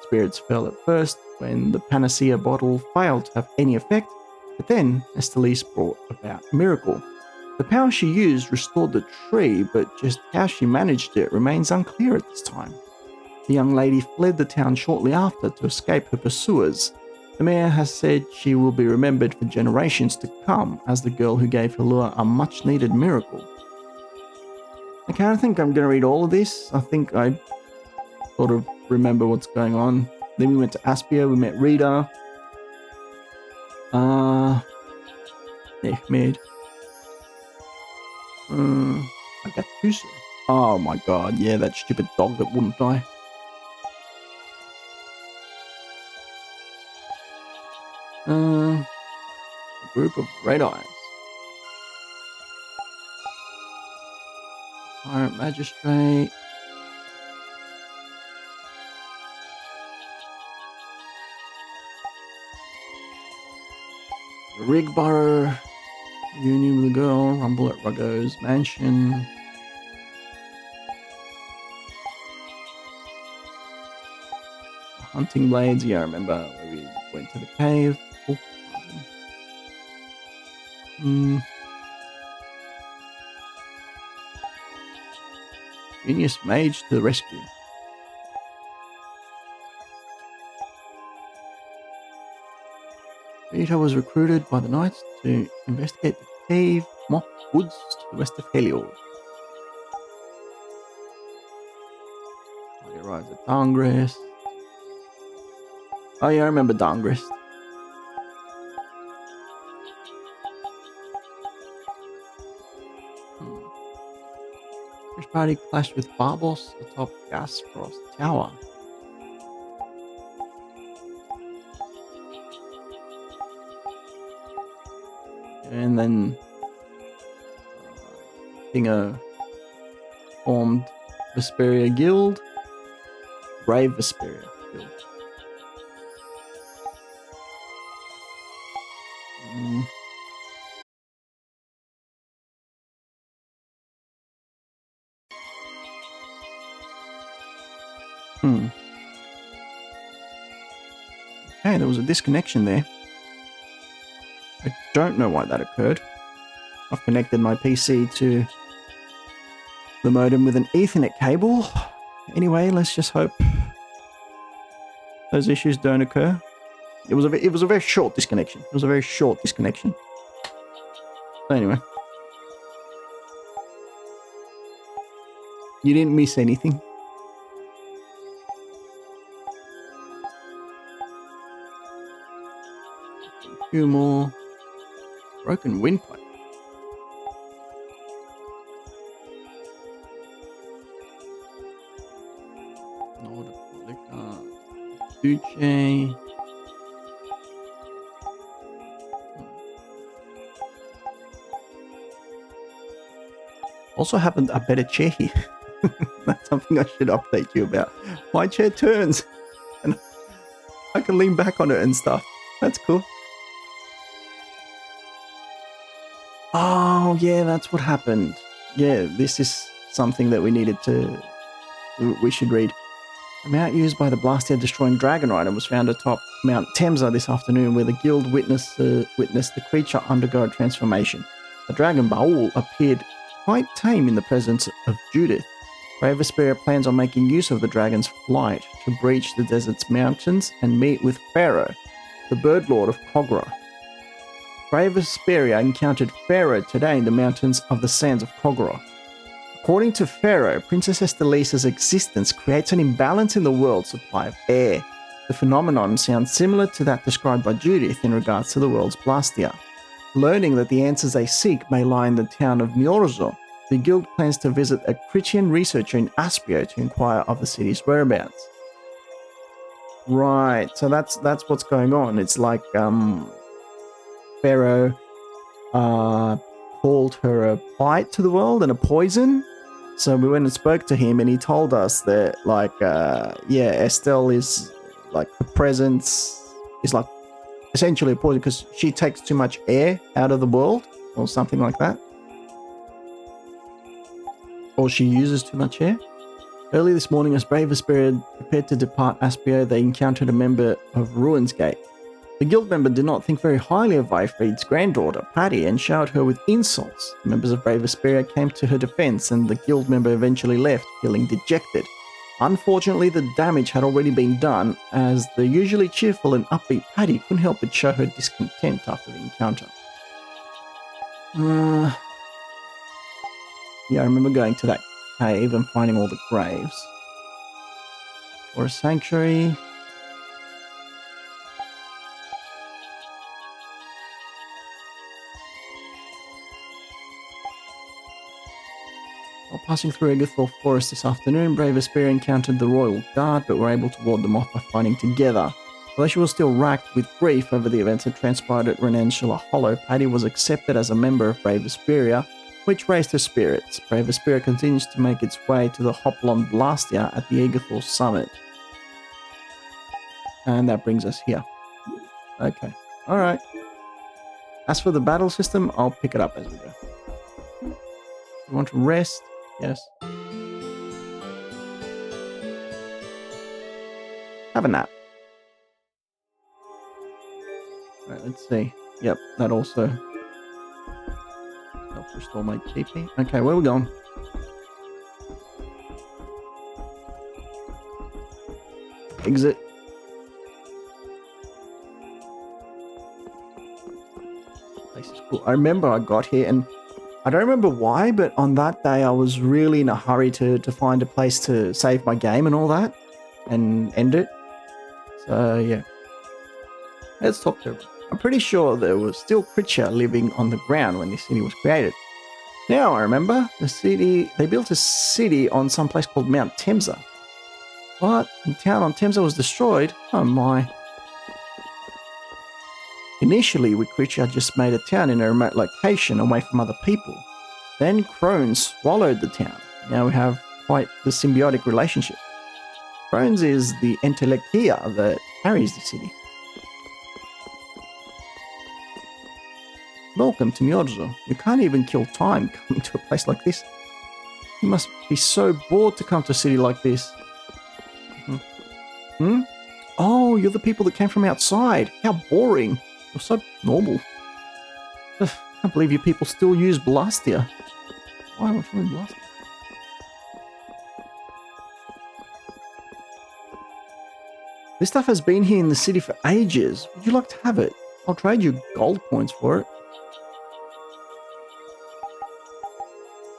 S1: Spirits fell at first when the panacea bottle failed to have any effect, but then Estelle brought about a miracle. The power she used restored the tree, but just how she managed it remains unclear at this time. The young lady fled the town shortly after to escape her pursuers. The mayor has said she will be remembered for generations to come as the girl who gave Halua a much-needed miracle. Okay, I don't think I'm going to read all of this. I think I sort of remember what's going on. Then we went to Aspia, we met Rita. Mid. I got Tusa. Oh my god, yeah, that stupid dog that wouldn't die. A group of red eyes. Tyrant magistrate. Rigborough. Union with a girl. Rumble at Ruggo's mansion. Hunting blades. Yeah, I remember where we went to the cave. Oh, Genius mage to the rescue. Rita was recruited by the knights to investigate the cave mock woods to the west of Heliod. He arrives at Dangrist. Oh yeah, I remember Dangrist. First party clashed with Barbos atop Gaspros Tower. And then Thinger formed Vesperia Guild. Brave Vesperia Guild. Okay, there was a disconnection there. I don't know why that occurred. I've connected my PC to the modem with an Ethernet cable. Anyway, let's just hope those issues don't occur. It was a very short disconnection. It was a very short disconnection. So anyway, you didn't miss anything. A few more. Broken windpipe. Duce. Also happened a better chair here. That's something I should update you about. My chair turns and I can lean back on it and stuff. That's cool. Oh yeah, that's what happened. Yeah, this is something that we should read. A mount used by the Blastia destroying dragon rider was found atop Mount Temsa this afternoon, where the guild witnessed the creature undergo a transformation. The dragon Baul appeared quite tame in the presence of Judith. Brave Vesperia plans on making use of the dragon's flight to breach the desert's mountains and meet with Pharaoh, the bird lord of Kogra. Brave Vesperia encountered Pharaoh today in the mountains of the sands of Kogra. According to Pharaoh, Princess Estelisa's existence creates an imbalance in the world's supply of air. The phenomenon sounds similar to that described by Judith in regards to the world's Blastia. Learning that the answers they seek may lie in the town of Miorzo, the guild plans to visit a Critian researcher in Aspio to inquire of the city's whereabouts. Right, so that's what's going on. It's like Pharaoh called her a blight to the world and a poison. So we went and spoke to him, and he told us that, like, Estelle is, like, her presence is, like, essentially a poison because she takes too much air out of the world, or something like that. Or she uses too much air. Early this morning, as Brave Vesperia prepared to depart Aspio, they encountered a member of Ruin's Gate. The guild member did not think very highly of Weifried's granddaughter, Patty, and showered her with insults. The members of Brave Vesperia came to her defense, and the guild member eventually left, feeling dejected. Unfortunately, the damage had already been done, as the usually cheerful and upbeat Patty couldn't help but show her discontent after the encounter. Yeah, I remember going to that cave and finding all the graves. Or a sanctuary. passing through Agathor Forest this afternoon, brave Vesperia encountered the royal guard, but were able to ward them off by fighting together. Although she was still racked with grief over the events that transpired at Renanshula Hollow, Paddy was accepted as a member of Brave Vesperia, which raised her spirits. Brave Vesperia continues to make its way to the Hoplon Blastia at the Agathor Summit. And that brings us here. Okay. Alright. As for the battle system, I'll pick it up as we go. You want to rest? Yes. Have a nap. Alright, let's see. Yep, that also helps restore my TP. Okay, where are we going? Exit. Place is cool. I remember I got here and I don't remember why, but on that day I was really in a hurry to find a place to save my game and all that and end it. So yeah. Let's talk to her. I'm pretty sure there was still creature living on the ground when this city was created. Now I remember the city, they built a city on some place called Mount Temsa. But the town on Temsa was destroyed. Oh my. Initially, we creature just made a town in a remote location away from other people. Then Crones swallowed the town. Now we have quite the symbiotic relationship. Crones is the Entelexeia that carries the city. Welcome to Myorzo. You can't even kill time coming to a place like this. You must be so bored to come to a city like this. Oh, you're the people that came from outside. How boring. You're so normal. I can't believe you people still use Blastia. Why am I feeling Blastia? This stuff has been here in the city for ages. Would you like to have it? I'll trade you gold points for it.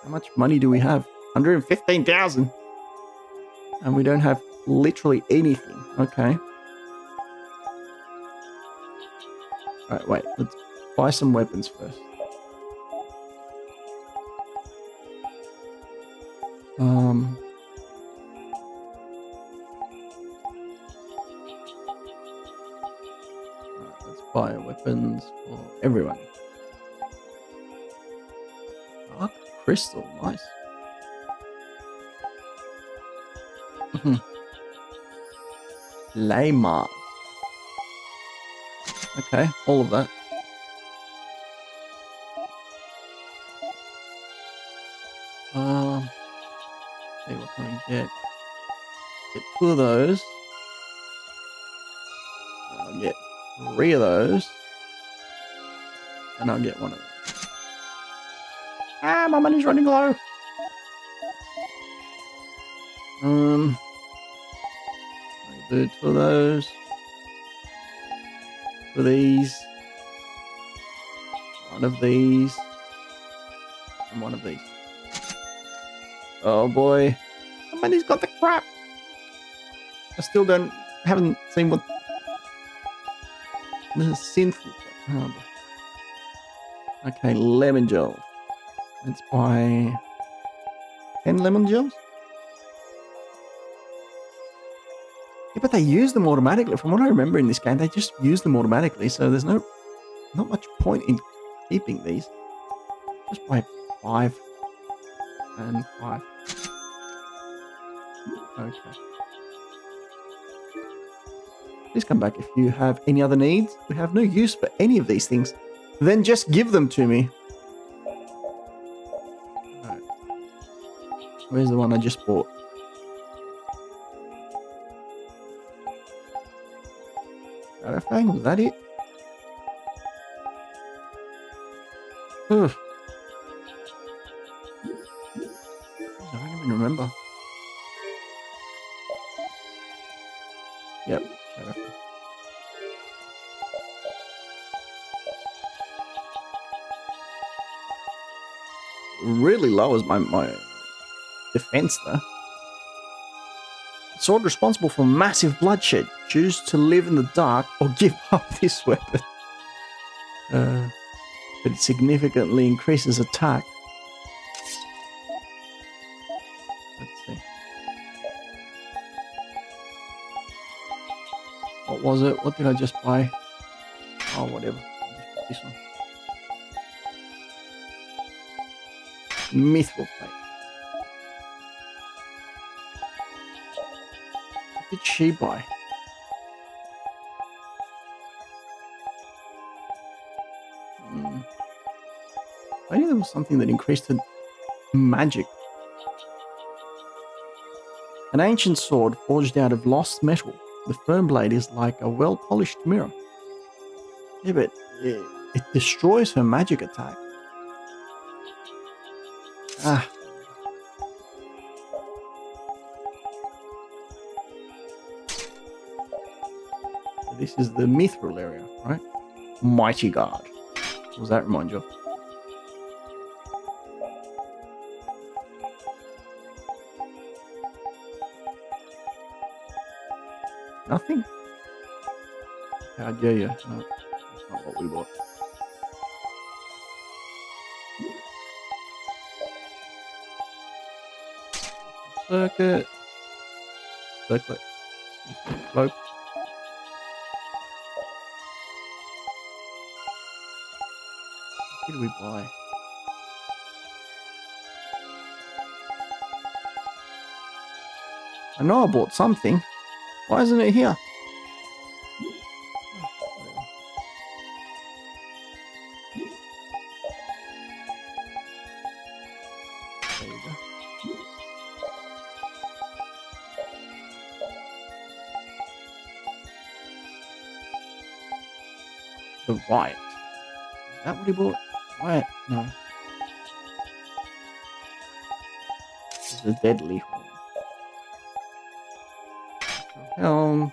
S1: How much money do we have? 115,000. And we don't have literally anything. Okay. Alright, wait. Let's buy some weapons first. Let's buy weapons for everyone. Dark crystal, nice. Lama. Okay, all of that. See what can we get? Get 2 of those. I'll get 3 of those. And I'll get 1 of those. Ah, my money's running low. I'll do 2 of those. 2 of these. 1 of these. And 1 of these. Oh boy. My money's got the crap. I still haven't seen what the synth. Oh. Okay, lemon gel. Let's buy 10 lemon gels. Yeah, but they use them automatically. From what I remember in this game, they just use them automatically. So there's not much point in keeping these. Just buy 5 and 5. Okay. Please come back if you have any other needs. We have no use for any of these things. Then just give them to me. Alright. Where's the one I just bought? Fang, was that it? Ugh. I don't even remember. Yep. Really lowers my defense there. Sword responsible for massive bloodshed. Choose to live in the dark or give up this weapon. But it significantly increases attack. What was it? What did I just buy? Oh, whatever. This one. Mithril plate. What did she buy? I knew there was something that increased her magic. An ancient sword forged out of lost metal. The firm blade is like a well-polished mirror. Yeah, but it destroys her magic attack. Ah. This is the mithril area, right? Mighty Guard. What does that remind you of? Nothing? How dare you? No, that's not what we bought. Circuit. Circlet. Cloak. What did we buy? I know I bought something. Why isn't it here? There you go. The riot. Is that what he bought? Riot? No. This is the deadly one. Helm.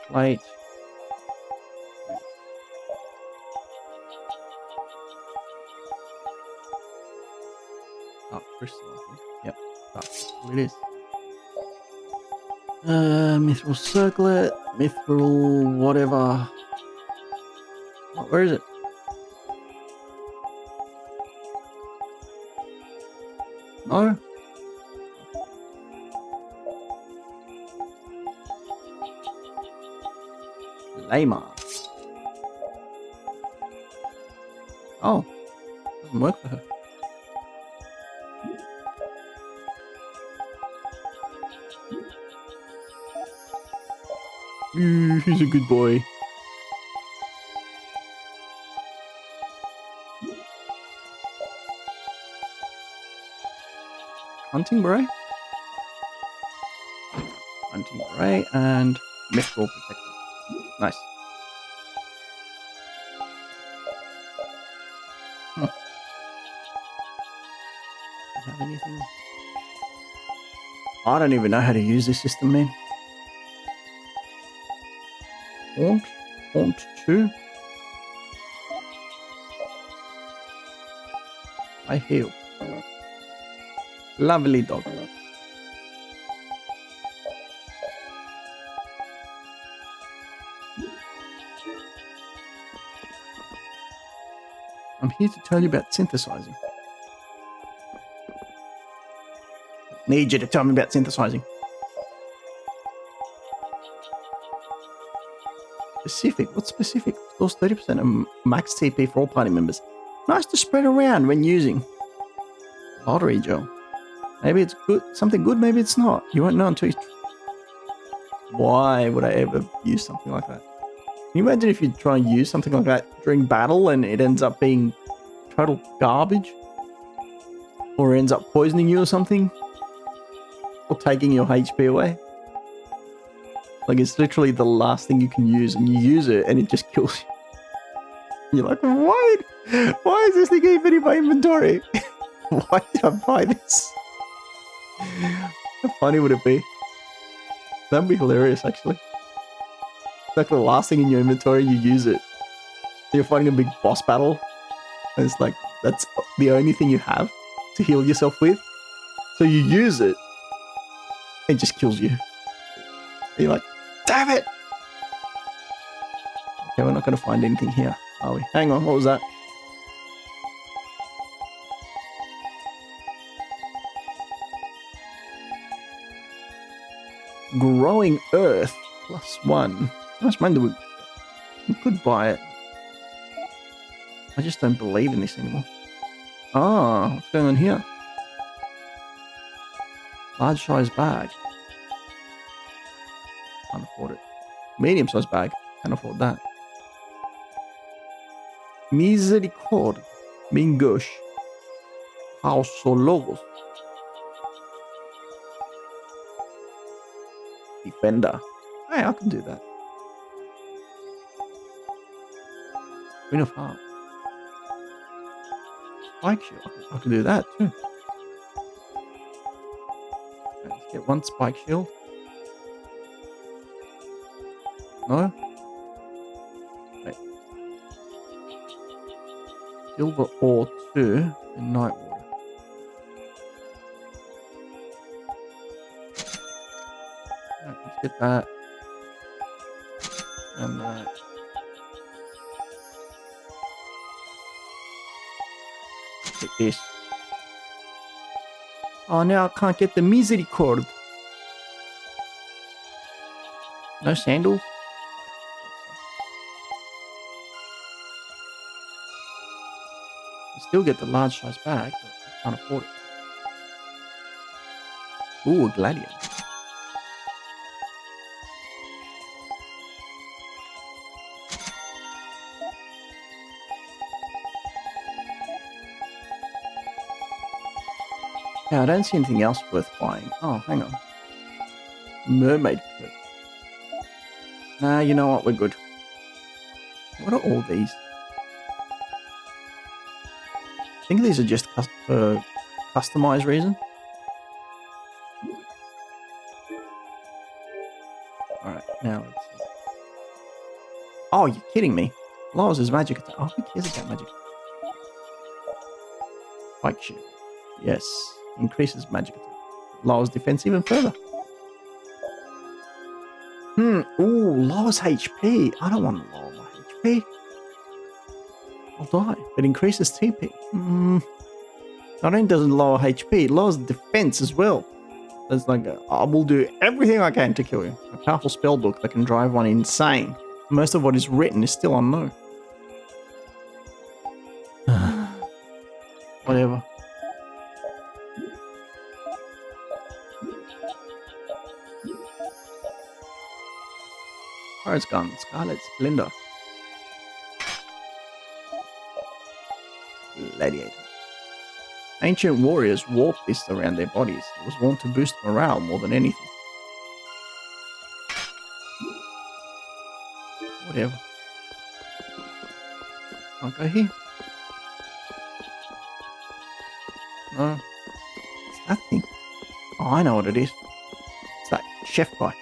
S1: Light. Oh, crystal, I think. Yep. That's what it is. Mithril circlet. Mithril whatever. Oh, where is it? No? Lama. Oh, doesn't work for her. Ooh, he's a good boy. Hunting beret? Hunting beret and mithril protector. Nice. Have anything? I don't even know how to use this system, man. Haunt 2. I heal. Lovely dog. I'm here to tell you about synthesizing. Need you to tell me about synthesizing. Specific? What's specific? Stores 30% of max TP for all party members. Nice to spread around when using. Lottery gel. Maybe it's good, something good, maybe it's not. You won't know until you... Why would I ever use something like that? Can you imagine if you try and use something like that during battle and it ends up being total garbage? Or ends up poisoning you or something? Or taking your HP away? Like, it's literally the last thing you can use, and you use it and it just kills you. And you're like, why? Why is this thing even in my inventory? Why did I buy this? How funny would it be? That'd be hilarious, actually. It's like the last thing in your inventory, you use it. You're fighting a big boss battle, and it's like, that's the only thing you have to heal yourself with. So you use it, it just kills you. And you're like, damn it! Okay, we're not going to find anything here, are we? Hang on, what was that? Growing Earth +1. How much money do we could buy it? I just don't believe in this anymore. Ah, what's going on here? Large size bag. Can't afford it. Medium size bag. Can't afford that. Misericord. Mingosh. Hausologos. Defender. Hey, I can do that. Queen of Hearts. Spike shield. I can do that too. Okay, let's get one spike shield. No? Wait. Silver ore 2 and night water. Right, let's get that. And that. Get this. Oh, now I can't get the misericord. No sandals? Still get the large size bag, but I can't afford it. Ooh, a gladiator. Yeah, I don't see anything else worth buying. Oh, hang on. Mermaid cloak. Nah, you know what? We're good. What are all these? I think these are just for customized reason. Alright, now let's see. Oh, you're kidding me. Lowers his magic attack. Oh, who cares about magic? Spike shield. Yes. Increases magic attack. Lowers defense even further. Ooh, lowers HP. I don't want to lower my HP. I'll die. It increases TP. Not only does it lower HP, it lowers defense as well. It's like, I will do everything I can to kill you. A powerful spell book that can drive one insane. Most of what is written is still unknown. Whatever. Pirate's Gun, Scarlet Splendor. Gladiator. Ancient warriors wore this around their bodies. It was worn to boost morale more than anything. Whatever. I'll go here. No. It's that thing. Oh, I know what it is. It's that chef guy.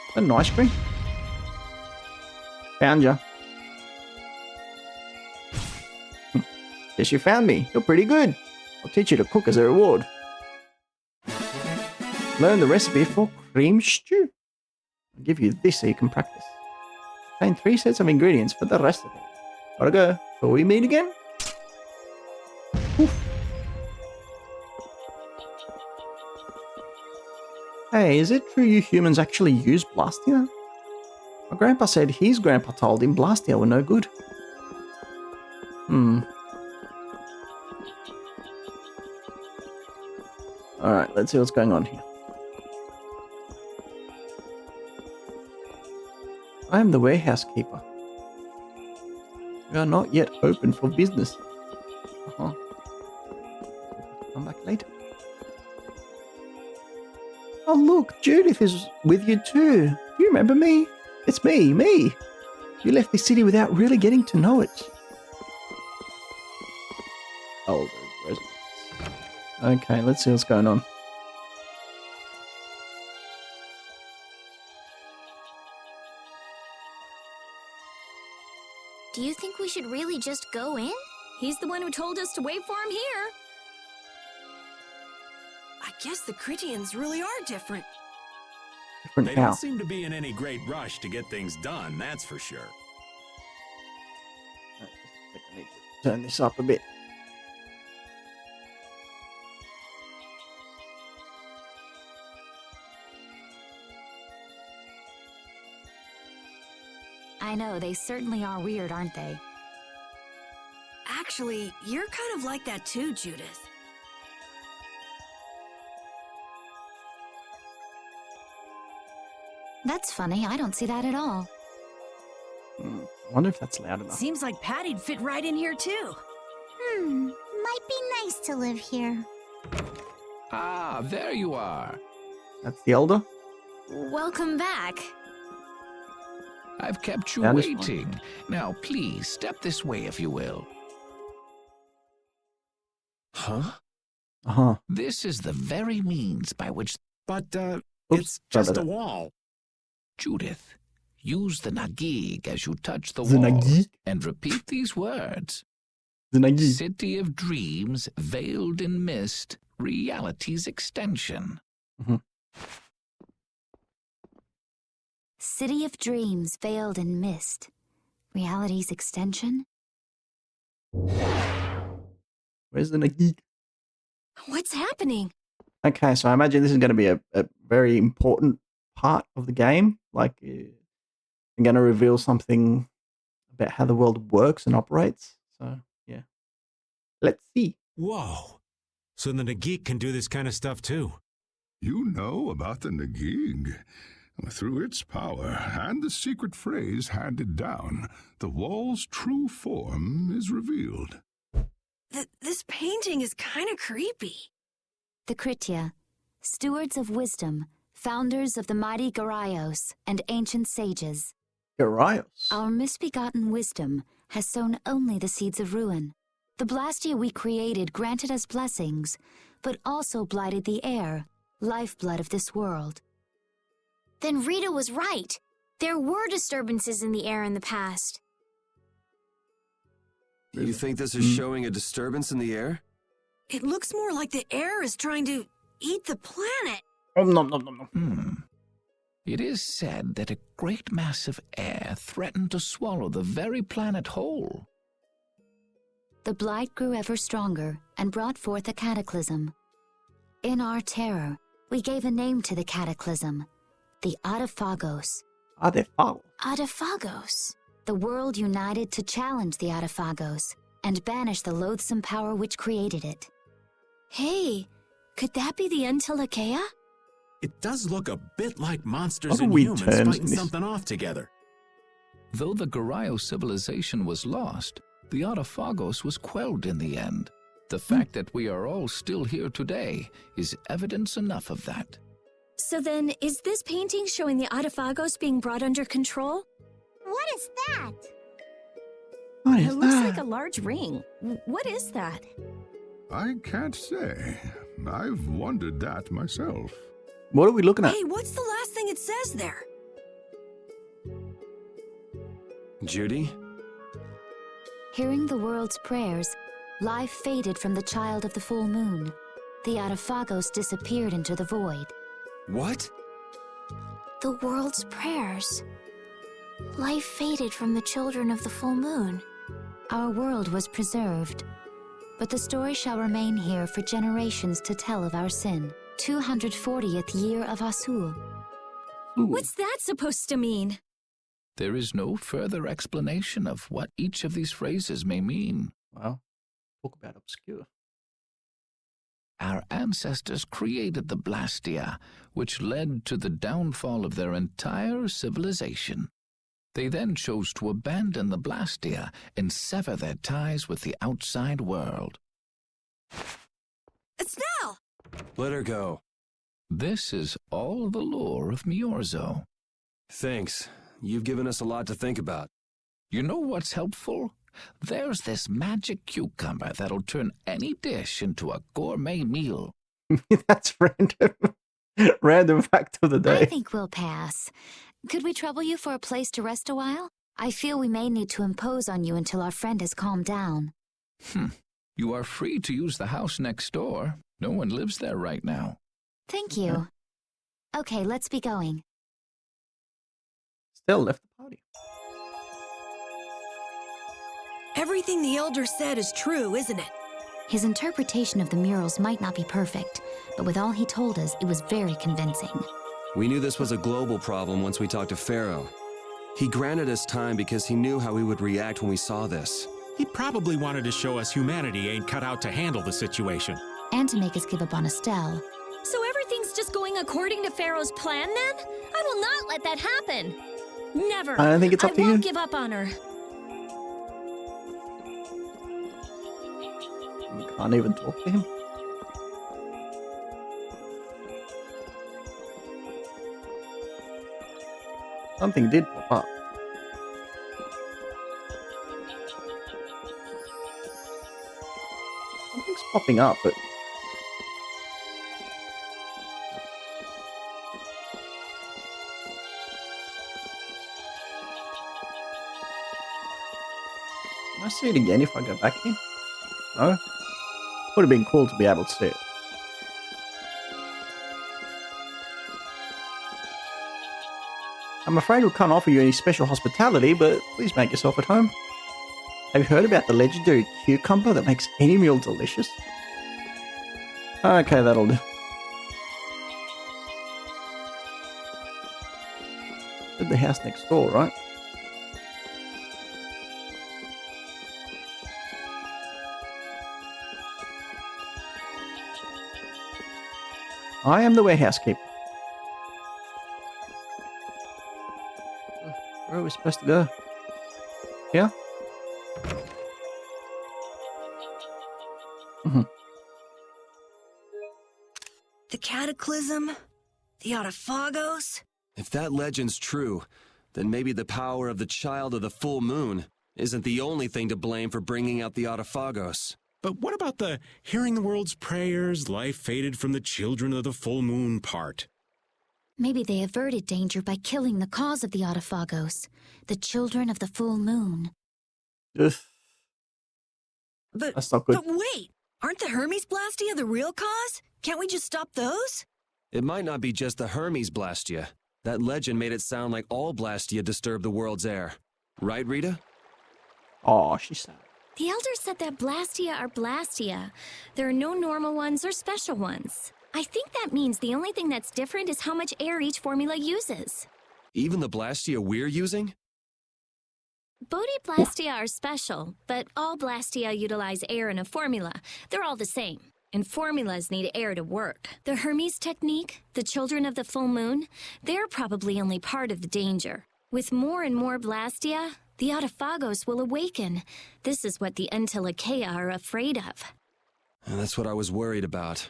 S1: Is that an ice cream? Found ya. Guess you found me. You're pretty good. I'll teach you to cook as a reward. Learn the recipe for cream stew. I'll give you this so you can practice. Find 3 sets of ingredients for the rest of it. Gotta go. Till we meet again. Oof. Hey, is it true you humans actually use Blastia? My grandpa said his grandpa told him Blastia were no good. Alright, let's see what's going on here. I am the warehouse keeper. We are not yet open for business. Come back later. Oh look, Judith is with you too. Do you remember me? It's me. You left the city without really getting to know it. Oh, those residents. Okay, let's see what's going on.
S2: Do you think we should really just go in?
S3: He's the one who told us to wait for him here.
S4: I guess the Critians really are different.
S5: They don't seem to be in any great rush to get things done, that's for sure.
S1: I need to turn this up a bit.
S3: I know, they certainly are weird, aren't they?
S4: Actually, you're kind of like that too, Judith.
S3: That's funny, I don't see that at all.
S1: I wonder if that's loud enough.
S4: Seems like Patty'd fit right in here too.
S2: Might be nice to live here.
S6: Ah, there you are.
S1: That's the elder.
S3: Welcome back.
S6: I've kept you
S1: That is fine.
S6: waiting. Now, please, step this way if you will.
S5: Huh?
S1: Uh-huh.
S6: This is the very means by which...
S5: But,
S1: Oops,
S5: it's
S1: sorry
S5: just
S1: about
S5: a
S1: that.
S5: wall.
S6: Judith, use the nagig as you touch the
S1: The
S6: wall
S1: nagig?
S6: and repeat these words.
S1: The nagi.
S6: City of dreams, veiled in mist, reality's extension.
S3: City of dreams veiled in mist. Reality's extension?
S1: Where's the nagi?
S4: What's happening?
S1: Okay, so I imagine this is going to be a very important part of the game. Like, I'm going to reveal something about how the world works and operates. So, yeah. Let's see.
S5: Whoa. So the Nagik can do this kind of stuff too.
S7: You know about the Nagig. Through its power and the secret phrase handed down, the wall's true form is revealed.
S4: This painting is kind of creepy.
S3: The Kritia, stewards of wisdom, founders of the mighty Garaios and ancient sages.
S1: Garaios.
S3: Our misbegotten wisdom has sown only the seeds of ruin. The Blastia we created granted us blessings, but also blighted the air, lifeblood of this world.
S2: Then Rita was right. There were disturbances in the air in the past.
S8: You think this is showing a disturbance in the air?
S4: It looks more like the air is trying to eat the planet.
S1: Nom, nom, nom, nom.
S6: It is said that a great mass of air threatened to swallow the very planet whole.
S3: The blight grew ever stronger and brought forth a cataclysm. In our terror, we gave a name to the cataclysm, the Adaphagos.
S1: Adaphagos.
S2: Adaphagos.
S3: The world united to challenge the Adaphagos and banish the loathsome power which created it.
S4: Hey, could that be the Entelexeia?
S5: It does look a bit like monsters
S1: What are
S5: and
S1: we
S5: humans
S1: terms
S5: fighting
S1: in this?
S5: something off together.
S6: Though the Garaio civilization was lost, the Adaphagos was quelled in the end. The fact that we are all still here today is evidence enough of that.
S3: So then, is this painting showing the Adaphagos being brought under control?
S2: What is that?
S1: What is
S3: It looks
S1: that?
S3: like a large ring. What is that?
S7: I can't say. I've wondered that myself.
S1: What are we looking at?
S4: Hey, what's the last thing it says there?
S8: Judy?
S3: Hearing the world's prayers, life faded from the child of the full moon. The Adaphagos disappeared into the void.
S8: What?
S2: The world's prayers. Life faded from the children of the full moon.
S3: Our world was preserved, but the story shall remain here for generations to tell of our sin. 240th year of Asul.
S1: Ooh.
S3: What's that supposed to mean?
S6: There is no further explanation of what each of these phrases may mean.
S1: Well, talk about obscure.
S6: Our ancestors created the Blastia, which led to the downfall of their entire civilization. They then chose to abandon the Blastia and sever their ties with the outside world.
S4: Estelle!
S8: Let her go.
S6: This is all the lore of Miorzo.
S8: Thanks. You've given us a lot to think about.
S6: You know what's helpful? There's this magic cucumber that'll turn any dish into a gourmet meal.
S1: That's random. Random fact of the
S3: I
S1: day.
S3: think we'll pass. Could we trouble you for a place to rest a while? I feel we may need to impose on you until our friend has calmed down.
S6: You are free to use the house next door. No one lives there right now.
S3: Thank you. Okay, let's be going.
S1: Still left the party.
S4: Everything the elder said is true, isn't it?
S3: His interpretation of the murals might not be perfect, but with all he told us, it was very convincing.
S8: We knew this was a global problem once we talked to Pharaoh. He granted us time because he knew how we would react when we saw this.
S5: He probably wanted to show us humanity ain't cut out to handle the situation.
S3: And to make us give up on Estelle.
S9: So everything's just going according to Pharaoh's plan then? I will not let that happen. Never.
S1: I think it's up to you.
S9: I won't give up on her.
S1: You can't even talk to him. Something did pop up. Something's popping up, but can I see it again if I go back here? No? Would have been cool to be able to see it. I'm afraid we can't offer you any special hospitality, but please make yourself at home. Have you heard about the legendary cucumber that makes any meal delicious? Okay, that'll do. At the house next door, right? I am the warehouse keeper. Where are we supposed to go? Here?
S4: The Cataclysm? The Autophagos?
S8: If that legend's true, then maybe the power of the child of the full moon isn't the only thing to blame for bringing out the Autophagos.
S5: But what about the hearing the world's prayers, life faded from the children of the full moon part?
S3: Maybe they averted danger by killing the cause of the Autophagos, the children of the full moon.
S1: Ugh,
S4: But,
S1: that's not good.
S4: but wait! Aren't the Hermes Blastia the real cause? Can't we just stop those?
S8: It might not be just the Hermes Blastia. That legend made it sound like all Blastia disturb the world's air. Right, Rita?
S1: Oh, she's sad.
S9: The elders said that Blastia are Blastia. There are no normal ones or special ones. I think that means the only thing that's different is how much air each formula uses.
S8: Even the Blastia we're using?
S9: Bodhi-Blastia are special, but all Blastia utilize air in a formula. They're all the same, and formulas need air to work. The Hermes technique, the children of the full moon, they're probably only part of the danger. With more and more Blastia, the Autophagos will awaken. This is what the Entelexeia are afraid of.
S8: And that's what I was worried about.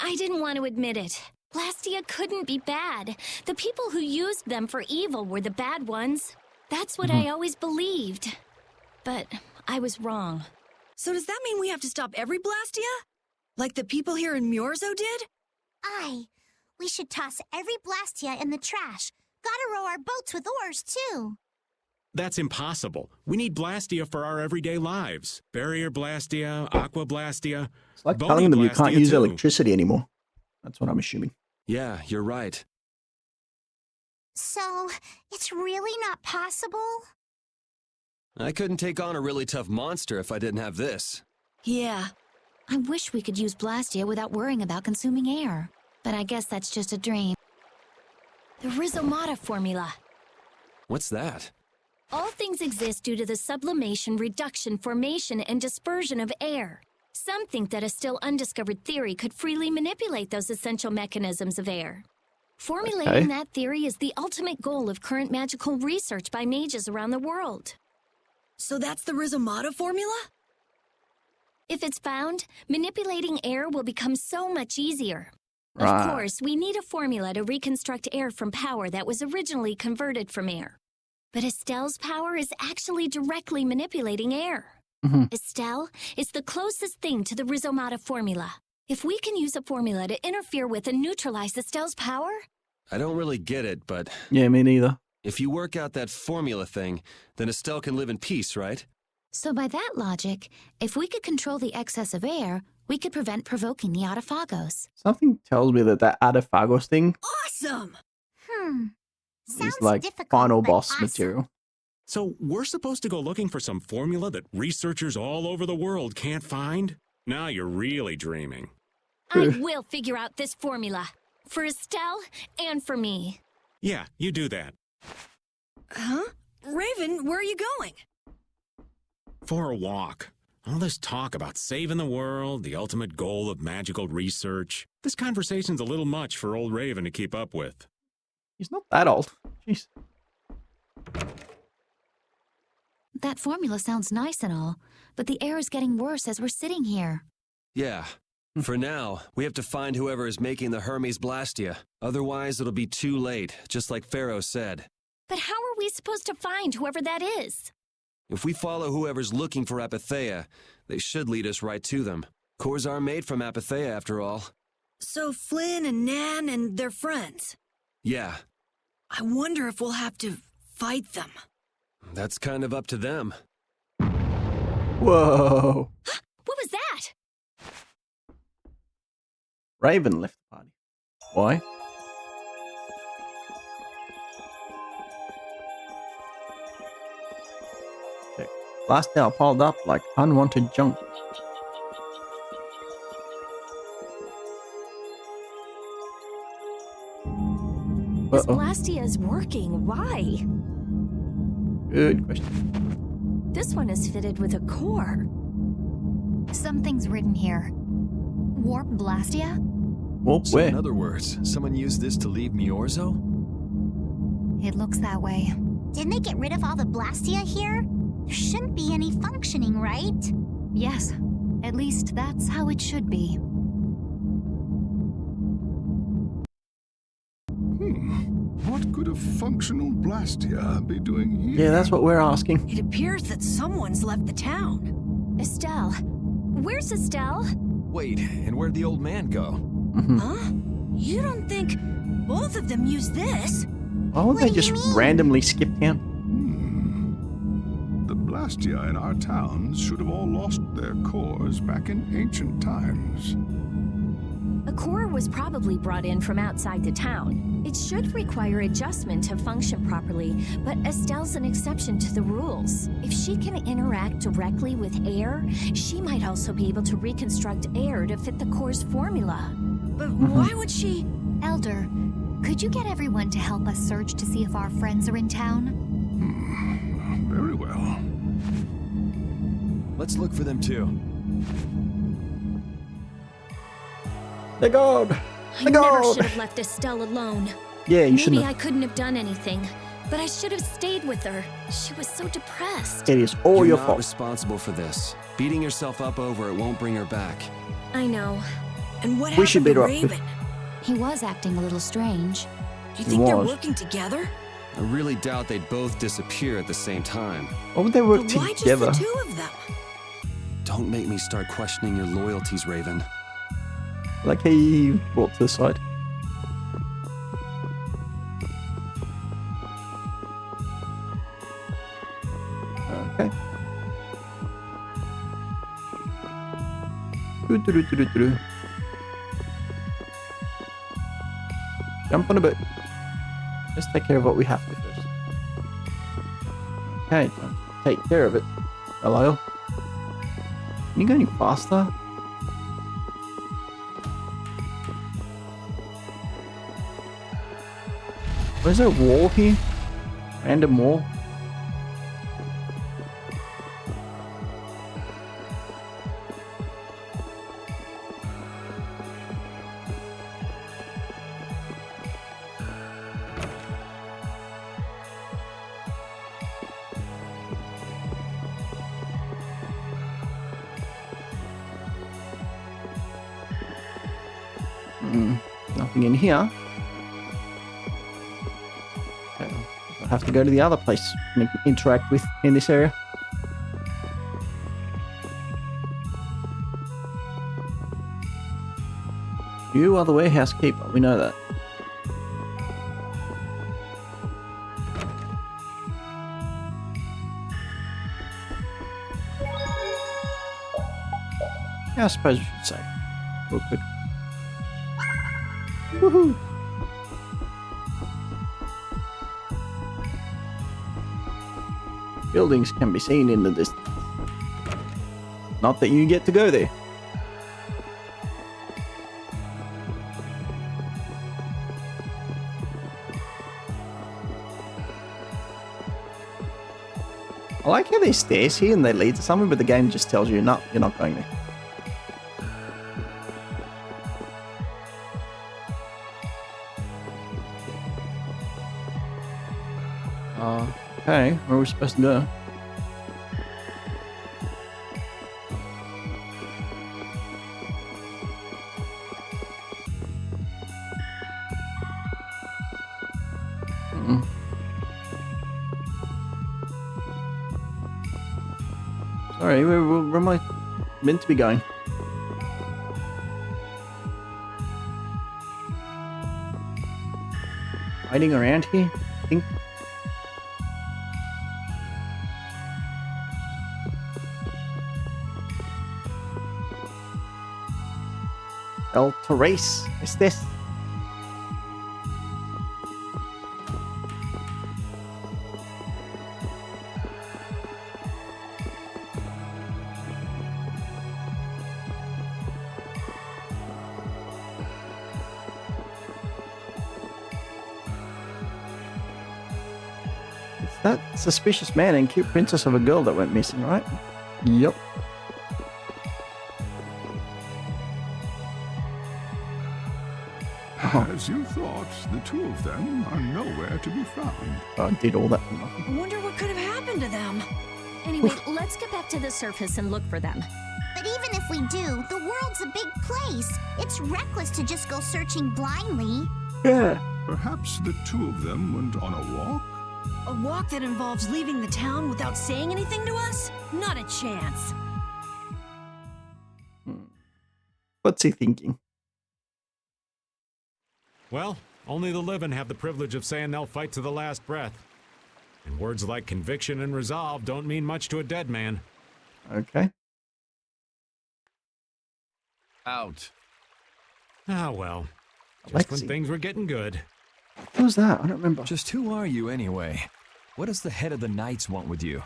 S9: I didn't want to admit it. Blastia couldn't be bad. The people who used them for evil were the bad ones. That's what I always believed. But I was wrong.
S4: So does that mean we have to stop every Blastia? Like the people here in Myorzo did?
S2: Aye. We should toss every Blastia in the trash. Gotta row our boats with oars, too.
S5: That's impossible. We need Blastia for our everyday lives. Barrier Blastia, Aqua Blastia.
S1: It's like telling them you can't
S5: Blastia
S1: use
S5: too.
S1: electricity anymore. That's what I'm assuming.
S8: Yeah, you're right.
S2: So, it's really not possible?
S8: I couldn't take on a really tough monster if I didn't have this.
S4: Yeah.
S3: I wish we could use Blastia without worrying about consuming air. But I guess that's just a dream.
S9: The Rhizomata formula.
S8: What's that?
S9: All things exist due to the sublimation, reduction, formation, and dispersion of air. Some think that a still undiscovered theory could freely manipulate those essential mechanisms of air. Formulating that theory is the ultimate goal of current magical research by mages around the world.
S4: So that's the Rhizomata formula?
S9: If it's found, manipulating air will become so much easier.
S1: Right.
S9: Of course, we need a formula to reconstruct air from power that was originally converted from air. But Estelle's power is actually directly manipulating air. Estelle is the closest thing to the Rhizomata formula. If we can use a formula to interfere with and neutralize Estelle's power...
S8: I don't really get it, but
S1: Yeah, me neither.
S8: if you work out that formula thing, then Estelle can live in peace, right?
S3: So by that logic, if we could control the excess of air, we could prevent provoking the Autophagos.
S1: Something tells me that Autophagos thing
S4: Awesome!
S2: Sounds
S1: is like
S2: difficult,
S1: final
S2: but
S1: boss
S2: awesome.
S1: material.
S5: So we're supposed to go looking for some formula that researchers all over the world can't find? Now you're really dreaming.
S9: I will figure out this formula. For Estelle and for me.
S5: Yeah, you do that.
S4: Huh? Raven, where are you going?
S5: For a walk. All this talk about saving the world, the ultimate goal of magical research. This conversation's a little much for old Raven to keep up with.
S1: He's not that old. Jeez.
S3: That formula sounds nice and all, but the air is getting worse as we're sitting here.
S8: Yeah. For now, we have to find whoever is making the Hermes Blastia. Otherwise, it'll be too late, just like Pharaoh said.
S9: But how are we supposed to find whoever that is?
S8: If we follow whoever's looking for Apatheia, they should lead us right to them. Cores are made from Apatheia, after all.
S4: So Flynn and Nan and their friends.
S8: Yeah.
S4: I wonder if we'll have to fight them.
S8: That's kind of up to them.
S1: Whoa.
S9: What was that?
S1: Raven left the party. Why? Check. Last hour piled up like unwanted junk.
S9: This Blastia is working. Why?
S1: Good question.
S9: This one is fitted with a core.
S3: Something's written here. Warp Blastia?
S1: Well,
S10: So
S1: where?
S10: in other words, someone used this to leave Miorzo?
S3: It looks that way.
S2: Didn't they get rid of all the Blastia here? There shouldn't be any functioning, right?
S3: Yes, at least that's how it should be.
S7: What could a functional Blastia be doing here?
S1: Yeah, that's what we're asking.
S4: It appears that someone's left the town.
S9: Estelle. Where's Estelle?
S10: Wait, and where'd the old man go?
S4: Huh? You don't think both of them used this?
S1: Why would
S2: What
S1: they
S2: do
S1: just
S2: you mean?
S1: randomly skip town?
S7: The Blastia in our towns should have all lost their cores back in ancient times.
S9: A core was probably brought in from outside the town. It should require adjustment to function properly, but Estelle's an exception to the rules. If she can interact directly with air, she might also be able to reconstruct air to fit the core's formula.
S4: But why would she?
S3: Elder, could you get everyone to help us search to see if our friends are in town?
S7: Very well.
S10: Let's look for them too.
S1: They're gone!
S9: I
S1: They're
S9: never
S1: gone!
S9: should have left Estelle alone.
S1: Yeah, you
S9: Maybe
S1: shouldn't
S9: I
S1: have.
S9: couldn't have done anything, but I should have stayed with her. She was so depressed.
S1: It is all
S8: You're
S1: your
S8: not
S1: fault.
S8: responsible for this. Beating yourself up over it won't bring her back.
S9: I know.
S4: And what
S1: We should
S4: happened to
S1: beat her up.
S4: Raven?
S3: He was acting a little strange.
S4: Do you think they're
S1: was.
S4: working together?
S8: I really doubt they'd both disappear at the same time.
S1: Why would they work
S4: But why
S1: together?
S4: just the two of them?
S8: Don't make me start questioning your loyalties, Raven.
S1: Like he brought to the side. Okay. Doo-doo-doo-doo-doo-doo. Jump on a boat. Let's take care of what we have to first. Okay, time to take care of it. Hello. Can you go any faster? Where's there a wall here? Random wall? Nothing in here. Okay, I'll have to go to the other place and interact with in this area. You are the warehouse keeper, we know that. Yeah, I suppose we should save real quick. Woohoo! Buildings can be seen in the distance. Not that you get to go there. swear there's stairs here and they lead to somewhere, but the game just tells you, no, you're not going there. Okay, where are we supposed to go? Sorry, where am I meant to be going? Hiding around here, I think. El Torres, is this? That suspicious man and cute princess of a girl that went missing, right? Yep.
S7: As you thought, the two of them are nowhere to be found.
S1: I did all that for nothing.
S4: I wonder what could have happened to them.
S9: Anyway, let's get back to the surface and look for them.
S2: But even if we do, the world's a big place. It's reckless to just go searching blindly.
S1: Yeah.
S7: Perhaps the two of them went on a walk?
S4: A walk that involves leaving the town without saying anything to us? Not a chance.
S1: What's he thinking?
S5: Well, only the living have the privilege of saying they'll fight to the last breath. And words like conviction and resolve don't mean much to a dead man.
S1: Okay.
S10: Out.
S5: Ah, well. Just
S1: Alexei.
S5: when things were getting good.
S1: What was that? I don't remember.
S10: Just who are you anyway? What does the head of the Knights want with you?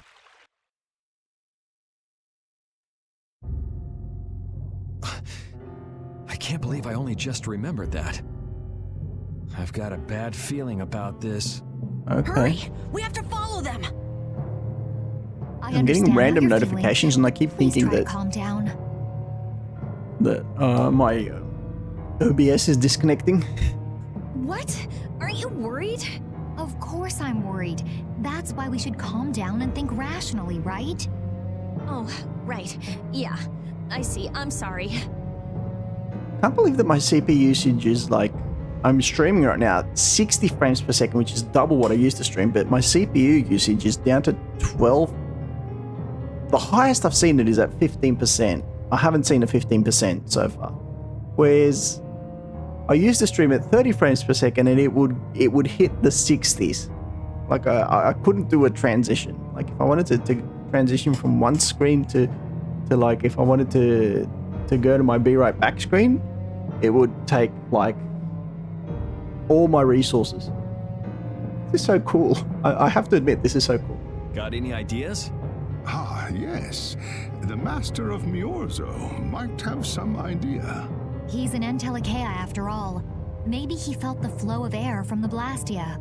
S10: I can't believe I only just remembered that. I've got a bad feeling about this.
S1: Okay.
S4: Hurry! We have to follow them!
S1: I'm getting random notifications and I keep thinking that
S3: calm down.
S1: My OBS is disconnecting.
S9: What? Aren't you worried?
S3: Of course I'm worried. That's why we should calm down and think rationally, right?
S9: Oh, right. Yeah. I see. I'm sorry.
S1: Can't believe that my CPU usage is like, I'm streaming right now at 60 frames per second, which is double what I used to stream, but my CPU usage is down to 12. The highest I've seen it is at 15%. I haven't seen a 15% so far. Whereas I used to stream at 30 frames per second and it would hit the 60s. Like I couldn't do a transition. Like if I wanted to transition from one screen to like if I wanted to go to my Be Right Back screen, it would take like all my resources. This is so cool. I have to admit, this is so cool.
S10: Got any ideas?
S7: Ah, yes. The Master of Miorzo might have some idea.
S3: He's an Entelexeia after all. Maybe he felt the flow of air from the Blastia.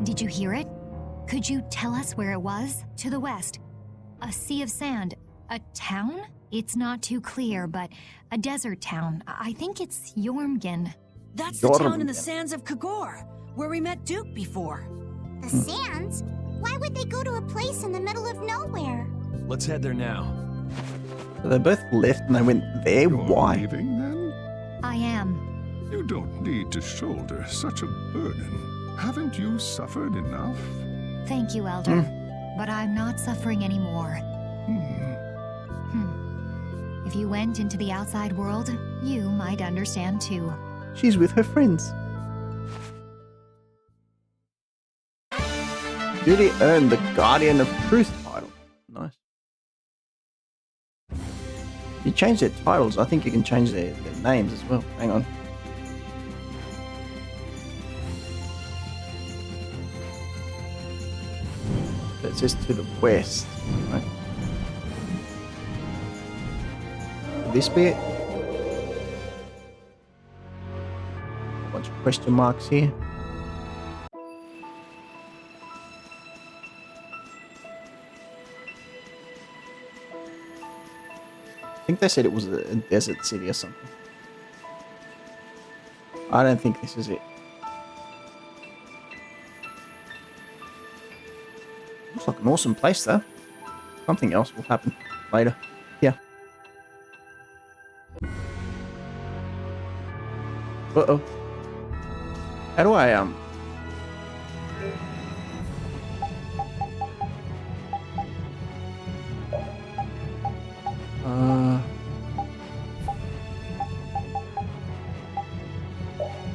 S3: Did you hear it? Could you tell us where it was? To the west. A sea of sand. A town? It's not too clear, but a desert town. I think it's Jormungand.
S4: That's the town in the sands of Kagor, where we met Duke before.
S2: The sands? Why would they go to a place in the middle of nowhere?
S10: Let's head there now.
S1: So they both left and they went there.
S7: You're
S1: Why?
S7: leaving then?
S3: I am.
S7: You don't need to shoulder such a burden. Haven't you suffered enough?
S3: Thank you, Elder. But I'm not suffering anymore. If you went into the outside world, you might understand too.
S1: She's with her friends. Judy earned the Guardian of Truth title. Nice. You change their titles, I think you can change their names as well. Hang on. It says to the west. Right. Could this be it? A bunch of question marks here. if they said it was a desert city or something. I don't think this is it. Looks like an awesome place though. Something else will happen later. Yeah. Uh-oh. How do I,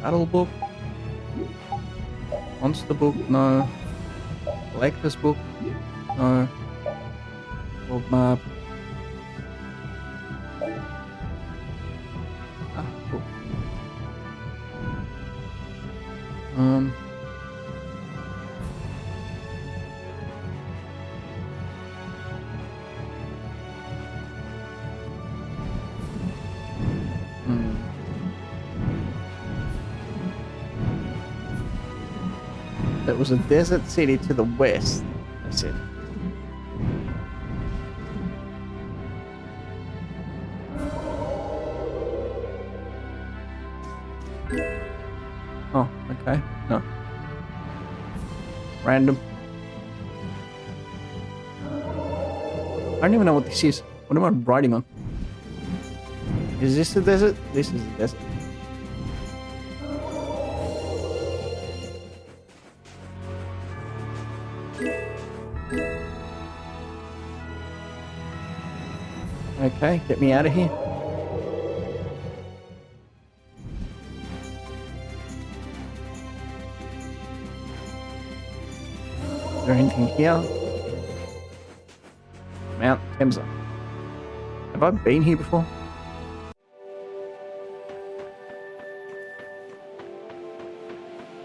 S1: Battle book? Monster book? No. Collector's book? No. World map. Ah, cool. There was a desert city to the west, I said. Oh, okay. No. Random. I don't even know what this is. What am I riding on? Is this the desert? This is the desert. Okay, get me out of here. Is there anything here? Mount Temsa. Have I been here before?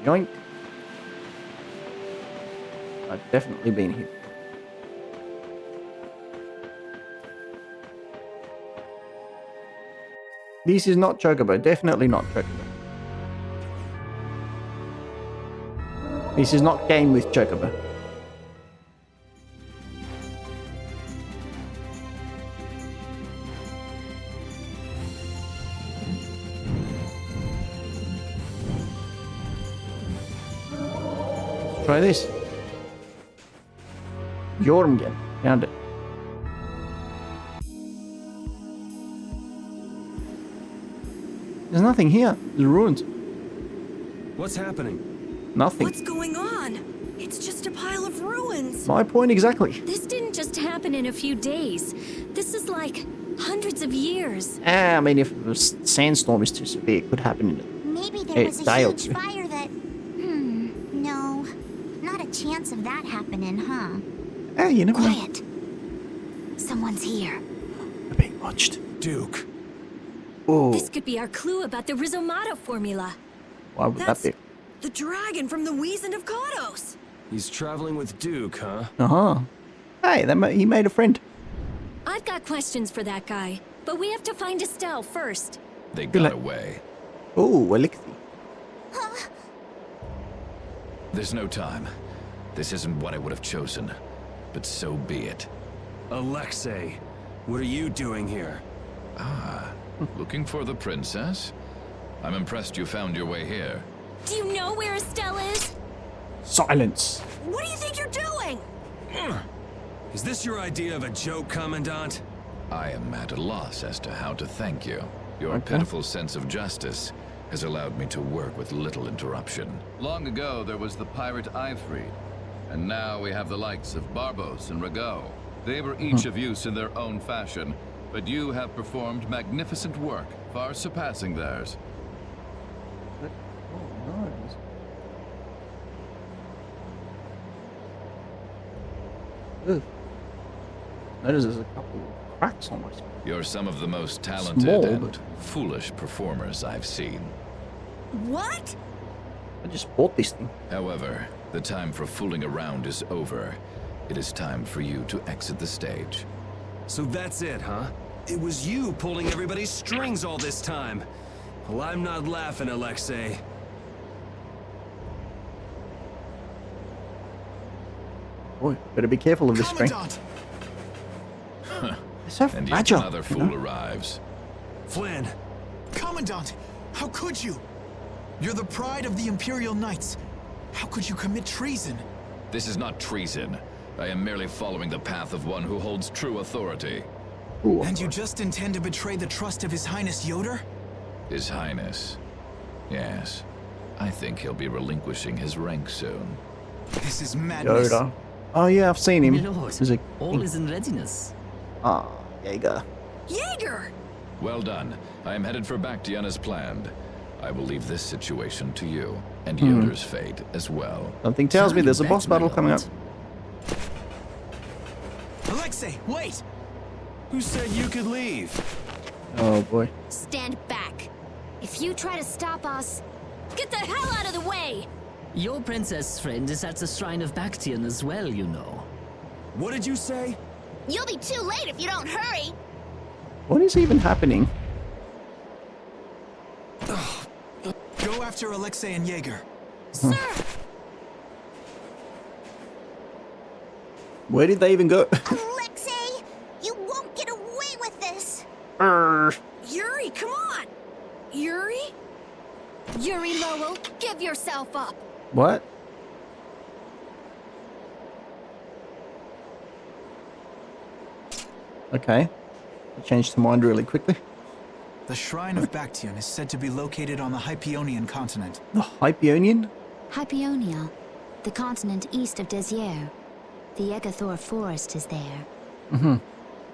S1: Yoink. I've definitely been here. This is not Chocobo. Definitely not Chocobo. This is not game with Chocobo. Let's try this. Jormgen. Found it. There's nothing here. There's ruins.
S8: What's happening?
S1: Nothing.
S4: What's going on? It's just a pile of ruins.
S1: My point exactly.
S9: This didn't just happen in a few days. This is like hundreds of years.
S1: I mean, if the sandstorm is too severe, it could happen in
S2: Maybe there was a
S1: day or
S2: huge
S1: two.
S2: fire that... no. Not a chance of that happening, huh?
S1: Hey, you never know.
S2: Quiet. Someone's here.
S1: We're being watched.
S8: Duke.
S1: Oh,
S9: This could be our clue about the Rizomata formula.
S1: why would
S4: That's
S1: that be?
S4: the dragon from the Wizened of Kodos.
S8: He's traveling with Duke, huh?
S1: Uh-huh. Hey, he made a friend.
S9: I've got questions for that guy, but we have to find Estelle first.
S6: They
S1: Good
S6: got
S1: luck.
S6: away.
S1: Oh, Alexei.
S6: There's no time. This isn't what I would have chosen, but so be it.
S8: Alexei, what are you doing here?
S6: Looking for the princess? I'm impressed you found your way here.
S9: Do you know where Estelle is?
S1: Silence.
S4: What do you think you're doing?
S8: Is this your idea of a joke, Commandant?
S6: I am at a loss as to how to thank you. Your
S1: Okay.
S6: pitiful sense of justice has allowed me to work with little interruption.
S11: Long ago, there was the pirate Ifrid, and now we have the likes of Barbos and Rago. They were each of use in their own fashion, but you have performed magnificent work, far surpassing theirs.
S1: Oh, nice. Ugh. Notice there's a couple of cracks on my screen.
S6: You're some of the most talented
S1: Small,
S6: and
S1: but-
S6: foolish performers I've seen.
S4: What?
S1: I just bought this thing.
S6: However, the time for fooling around is over. It is time for you to exit the stage.
S8: So that's it, huh? It was you pulling everybody's strings all this time. Well, I'm not laughing, Alexei.
S1: Boy, better be careful of this screen. so
S6: and yet
S1: fragile,
S6: another fool arrives.
S8: Flynn!
S12: Commandant, how could you? You're the pride of the Imperial Knights. How could you commit treason?
S6: This is not treason. I am merely following the path of one who holds true authority.
S1: Ooh.
S12: And you just intend to betray the trust of His Highness Yoder?
S6: His Highness. Yes. I think he'll be relinquishing his rank soon.
S12: This is madness.
S1: Yoda. Oh yeah, I've seen him.
S13: Lord, all is in readiness.
S1: Ah, Jaeger.
S4: Jaeger!
S6: Well done. I am headed for Bactian as planned. I will leave this situation to you, and Yoder's fate as well.
S1: Something tells me there's a boss battle coming up.
S12: Alexei, wait!
S8: Who said you could leave?
S1: Oh boy.
S9: Stand back. If you try to stop us, get the hell out of the way!
S13: Your princess friend is at the Shrine of Bactian as well, you know.
S8: What did you say?
S2: You'll be too late if you don't hurry.
S1: What is even happening?
S12: Go after Alexei and Jaeger.
S9: Sir!
S1: Where did they even go?
S2: Alexei, you won't get away with this.
S4: Yuri, come on! Yuri?
S9: Yuri Lowell, give yourself up!
S1: What? Okay. I changed my mind really quickly.
S12: The Shrine of Bactian is said to be located on the Hypeonian continent.
S1: The Hypeonian?
S2: Hypeonia, the continent east of Desier. The Egathor forest is there.
S1: Mm-hmm.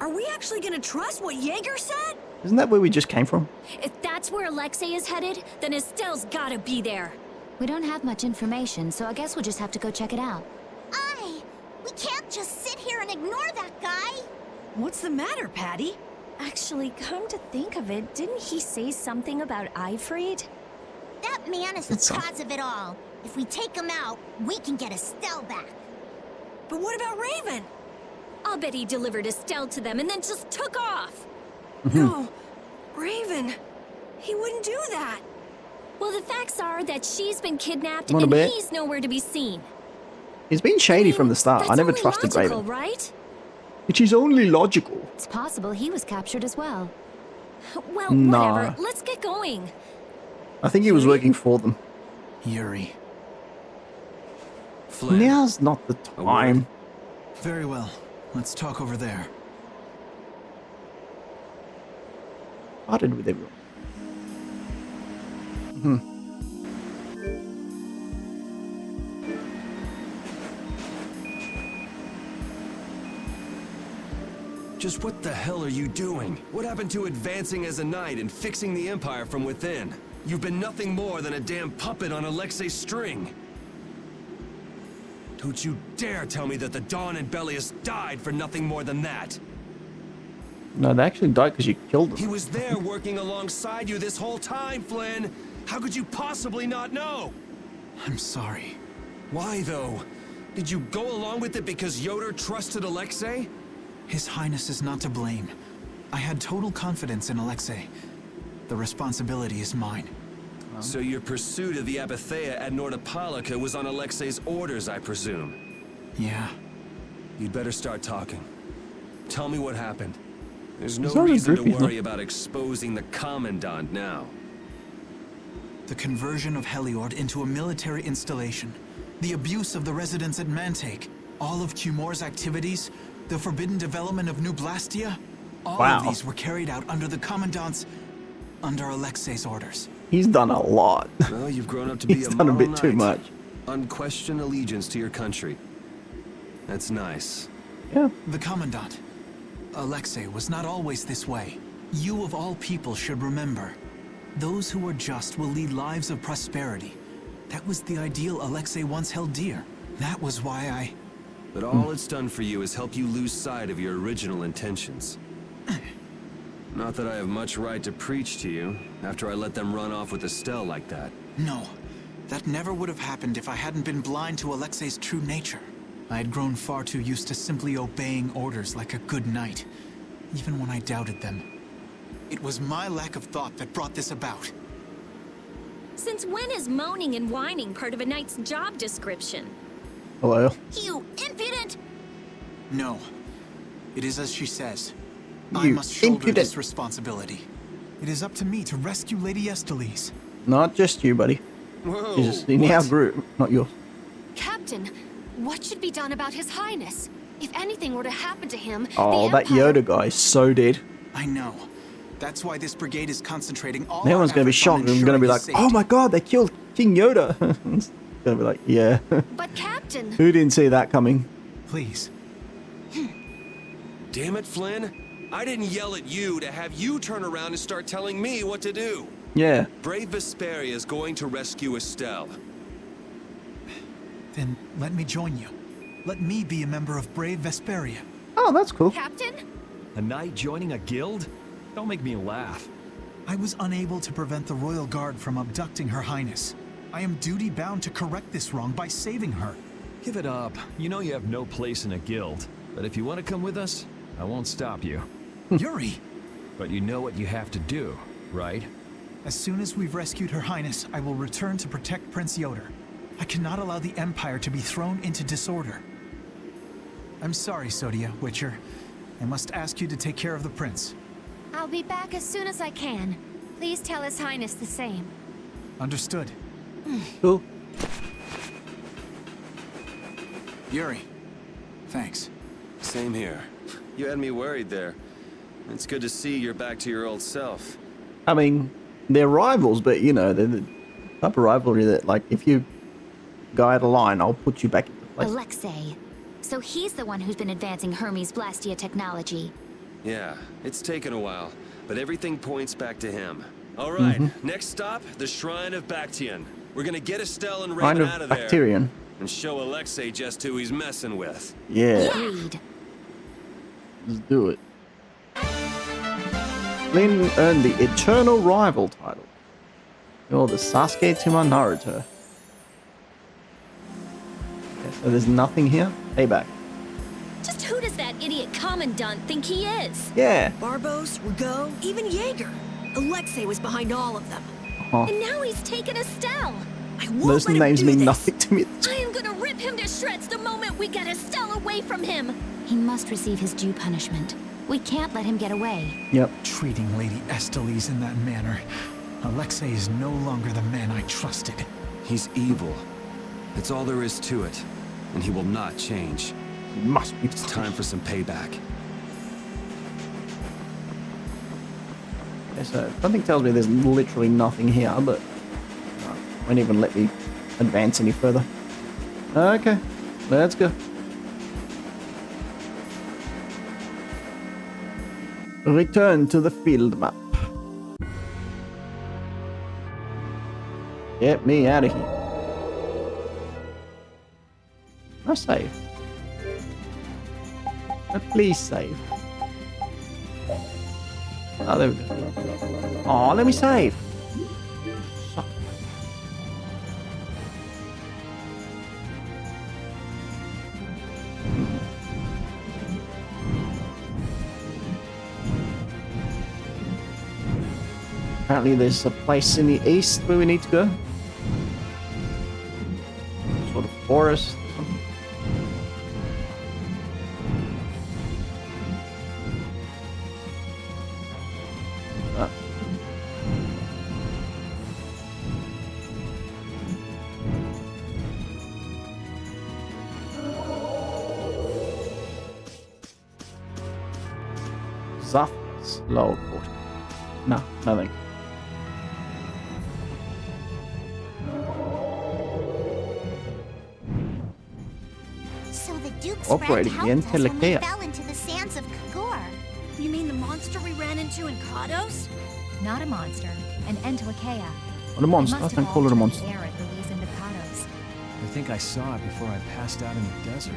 S4: Are we actually gonna trust what Jaeger said?
S1: Isn't that where we just came from?
S9: If that's where Alexei is headed, then Estelle's gotta be there.
S2: We don't have much information, so I guess we'll just have to go check it out.
S14: We can't just sit here and ignore that guy.
S4: What's the matter, Patty?
S9: Actually, come to think of it, didn't he say something about Eifried?
S14: That man is the cause of it all. If we take him out, we can get Estelle back.
S4: But what about Raven?
S9: I'll bet he delivered Estelle to them and then just took off.
S4: No, Raven. He wouldn't do that.
S9: Well, the facts are that she's been kidnapped
S1: Not a
S9: and
S1: bit.
S9: he's nowhere to be seen.
S1: He's been shady from the start. I
S9: That's
S1: never
S9: only
S1: trusted
S9: logical,
S1: Raven.
S9: right?
S1: Which is only logical.
S2: It's possible he was captured as well.
S9: Well,
S1: Nah.
S9: whatever. Let's get going.
S1: I think he was working for them.
S12: Yuri.
S8: Flynn.
S1: Now's not the time.
S12: Very well. Let's talk over there.
S1: Started with everyone.
S8: Just what the hell are you doing? What happened to advancing as a knight and fixing the Empire from within? You've been nothing more than a damn puppet on Alexei's string. Don't you dare tell me that the Dawn and Bellius died for nothing more than that.
S1: No, they actually died because you killed them.
S8: He was there working alongside you this whole time, Flynn. How could you possibly not know?
S12: I'm sorry.
S8: Why, though? Did you go along with it because Yoder trusted Alexei?
S12: His Highness is not to blame. I had total confidence in Alexei. The responsibility is mine.
S8: So your pursuit of the Abatheia at Nordapalika was on Alexei's orders, I presume?
S12: Yeah.
S8: You'd better start talking. Tell me what happened. There's no
S1: He's already
S8: reason to
S1: droopy,
S8: worry about exposing the Commandant now.
S12: The conversion of Heliord into a military installation. The abuse of the residents at Mantake. All of Cumor's activities. The forbidden development of New Blastia. All of these were carried out under the Commandant's... under Alexei's orders.
S1: He's done a lot.
S8: Well, you've grown up to be
S1: He's
S8: a
S1: done a
S8: model
S1: bit too
S8: knight.
S1: much.
S8: Unquestioned allegiance to your country. That's nice.
S1: Yeah.
S12: The Commandant. Alexei was not always this way. You of all people should remember. Those who are just will lead lives of prosperity. That was the ideal Alexei once held dear. That was why I...
S8: But all it's done for you is help you lose sight of your original intentions. Not that I have much right to preach to you, after I let them run off with Estelle like that.
S12: No. That never would have happened if I hadn't been blind to Alexei's true nature. I had grown far too used to simply obeying orders like a good knight, even when I doubted them. It was my lack of thought that brought this about.
S9: Since when is moaning and whining part of a knight's job description?
S1: Hello.
S14: You impudent!
S12: No. It is as she says. I must shoulder
S1: impudent.
S12: this responsibility. It is up to me to rescue Lady Estelle.
S1: Not just you, buddy.
S8: Whoa,
S1: Just in our group, not yours.
S15: Captain, what should be done about His Highness? If anything were to happen to him,
S1: Oh,
S15: the
S1: that
S15: Empire...
S1: Yoda guy is so dead.
S12: I know. That's why this brigade is concentrating all
S1: Everyone's
S12: our
S1: going to be
S12: efforts on
S1: shocked and going to be like,
S12: ensuring
S1: oh
S12: his
S1: my god, they killed King Yoda. It's going to be like, yeah.
S15: But Captain...
S1: Who didn't see that coming?
S12: Please.
S8: Damn it, Flynn. I didn't yell at you to have you turn around and start telling me what to do.
S1: Yeah.
S8: Brave Vesperia is going to rescue Estelle.
S12: Then let me join you. Let me be a member of Brave Vesperia.
S1: Oh, that's cool.
S15: Captain?
S10: A knight joining a guild? Don't make me laugh.
S12: I was unable to prevent the Royal Guard from abducting Her Highness. I am duty-bound to correct this wrong by saving her.
S10: Give it up. You know you have no place in a guild. But if you want to come with us, I won't stop you.
S12: Yuri!
S10: But you know what you have to do, right?
S12: As soon as we've rescued Her Highness, I will return to protect Prince Yoder. I cannot allow the Empire to be thrown into disorder. I'm sorry, Sodia, Witcher. I must ask you to take care of the prince.
S2: I'll be back as soon as I can. Please tell His Highness the same.
S12: Understood.
S1: Cool.
S12: Yuri, thanks.
S8: Same here. You had me worried there. It's good to see you're back to your old self.
S1: I mean, they're rivals, but you know, they're the type of rivalry that, like, if you go out of line, I'll put you back into place.
S2: Alexei. So he's the one who's been advancing Hermes' Blastia technology.
S8: Yeah, it's taken a while, but everything points back to him. All right, next stop, the Shrine of Bactian. We're gonna get Estelle and Raven out of there.
S1: Bacterian.
S8: And show Alexei just who he's messing with.
S1: Yeah.
S2: Agreed.
S1: Let's do it. Flynn earned the Eternal Rival title. You're the Sasuke to my Naruto. Okay, so there's nothing here. Payback.
S9: Just who does that idiot commandant think he is?
S1: Yeah.
S4: Barbos, Rago, even Jaeger. Alexei was behind all of them.
S9: And now he's taken Estelle.
S4: I won't
S1: Those
S4: let him
S1: names
S4: do
S1: mean
S4: this.
S1: nothing to me.
S9: I am gonna rip him to shreds the moment we get Estelle away from him.
S2: He must receive his due punishment. We can't let him get away.
S1: Yep.
S12: Treating Lady Estelle in that manner. Alexei is no longer the man I trusted.
S8: He's evil. That's all there is to it. And he will not change.
S1: Must be.
S8: It's time for some payback.
S1: Okay, so something tells me there's literally nothing here, but won't even let me advance any further. Okay, let's go. Return to the field map. Get me out of here. No save. No, please save. Oh, there we go. Oh, let me save. Apparently there's a place in the east where we need to go. Sort of forest or something. Zaf's low quarter. No, nothing.
S14: So the Duke's
S1: Operating
S14: friend
S1: the
S14: helped us when we
S1: Entelexeia.
S14: fell into the sands of Kagor.
S4: You mean the monster we ran into in Kados?
S3: Not a monster, an Entelexeia.
S1: What a monster? I don't call it a monster.
S10: I think I saw it before I passed out in the desert.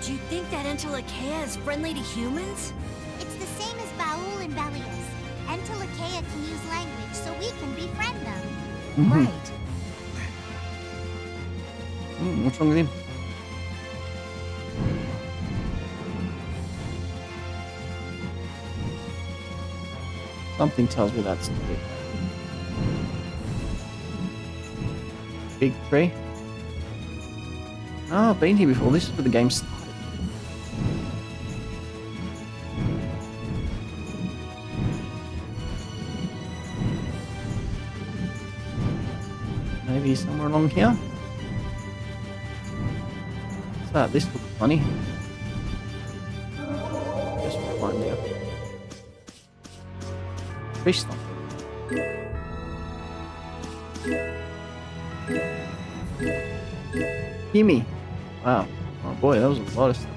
S4: Do you think that Entelexeia is friendly to humans?
S14: It's the same as Baul and Belius. Entelexeia can use language, so we can befriend them.
S3: Right.
S1: What's wrong with him? Something tells me that's not it. Big tree. Oh, I've been here before. This is where the game started. Maybe somewhere along here. What's that? This looks funny. Just find out. Fish stomp. Gimme. Wow. Oh boy, that was a lot of stuff.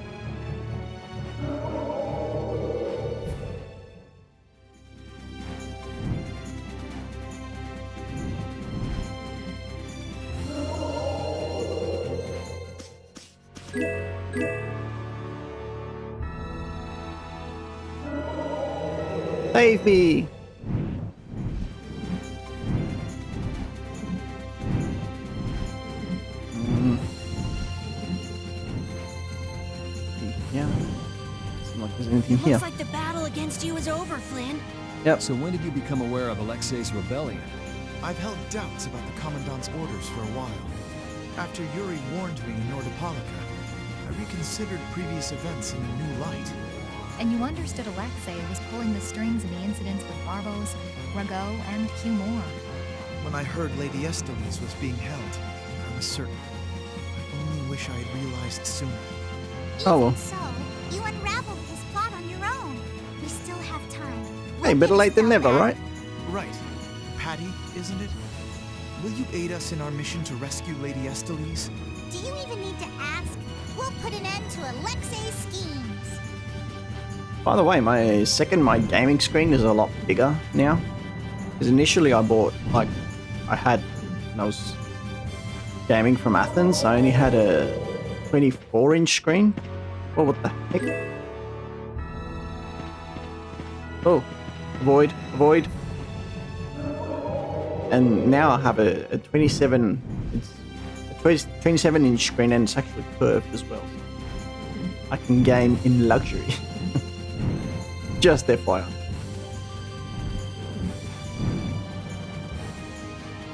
S1: Save me! Yeah. Doesn't look like there's anything here.
S4: Looks like the battle against you is over, Flynn.
S1: Yep.
S10: So when did you become aware of Alexei's rebellion?
S12: I've held doubts about the Commandant's orders for a while. After Yuri warned me in Nordopolica, I reconsidered previous events in a new light.
S3: And you understood Alexei was pulling the strings in the incidents with Barbos, Rago, and Humor.
S12: When I heard Lady Estelles was being held, I was certain. I only wish I had realized sooner.
S1: Oh well.
S14: So, you unraveled his plot on your own. We still have time.
S1: Hey, better late than never, right?
S12: Right. Patty, isn't it? Will you aid us in our mission to rescue Lady Estelles?
S14: Do you even need to ask? We'll put an end to Alexei's schemes.
S1: By the way, my gaming screen is a lot bigger now. Because initially I bought, like, when I was gaming from Athens, I only had a 24-inch screen. Oh, what the heck? Oh, avoid. And now I have a 27, it's a 27-inch screen, and it's actually curved as well. I can game in luxury. Just FYI.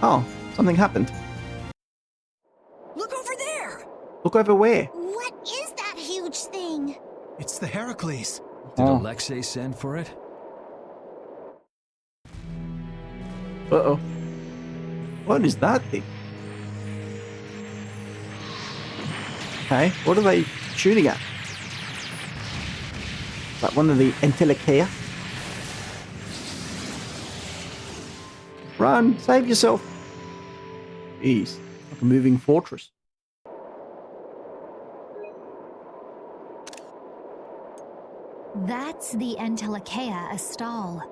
S1: Oh, something happened.
S4: Look over there!
S1: Look over where?
S14: What is that huge thing?
S12: It's the Heracles.
S10: Did Alexei send for it?
S1: Uh-oh. What is that thing? Okay, what are they shooting at? Like one of the Entelexeia? Run! Save yourself! Jeez, like a moving fortress.
S3: That's the Entelexeia Estelle.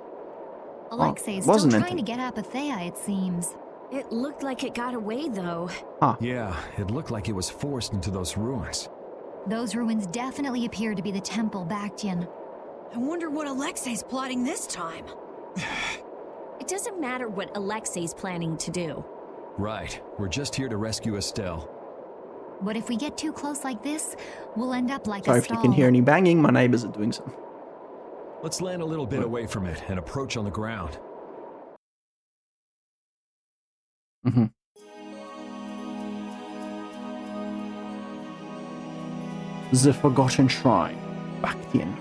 S3: Alexei's
S1: wasn't
S3: still
S1: it?
S3: trying to get Apatheia, it seems.
S9: It looked like it got away, though.
S1: Huh.
S10: Yeah, it looked like it was forced into those ruins.
S3: Those ruins definitely appear to be the Temple Bactian.
S4: I wonder what Alexei's plotting this time.
S9: It doesn't matter what Alexei's planning to do.
S10: Right, we're just here to rescue Estelle.
S3: But if we get too close like this, we'll end up like
S1: Sorry if you can hear any banging, my neighbors are doing something.
S10: Let's land a little bit away from it and approach on the ground.
S1: Mm-hmm. The Forgotten Shrine, Bactian.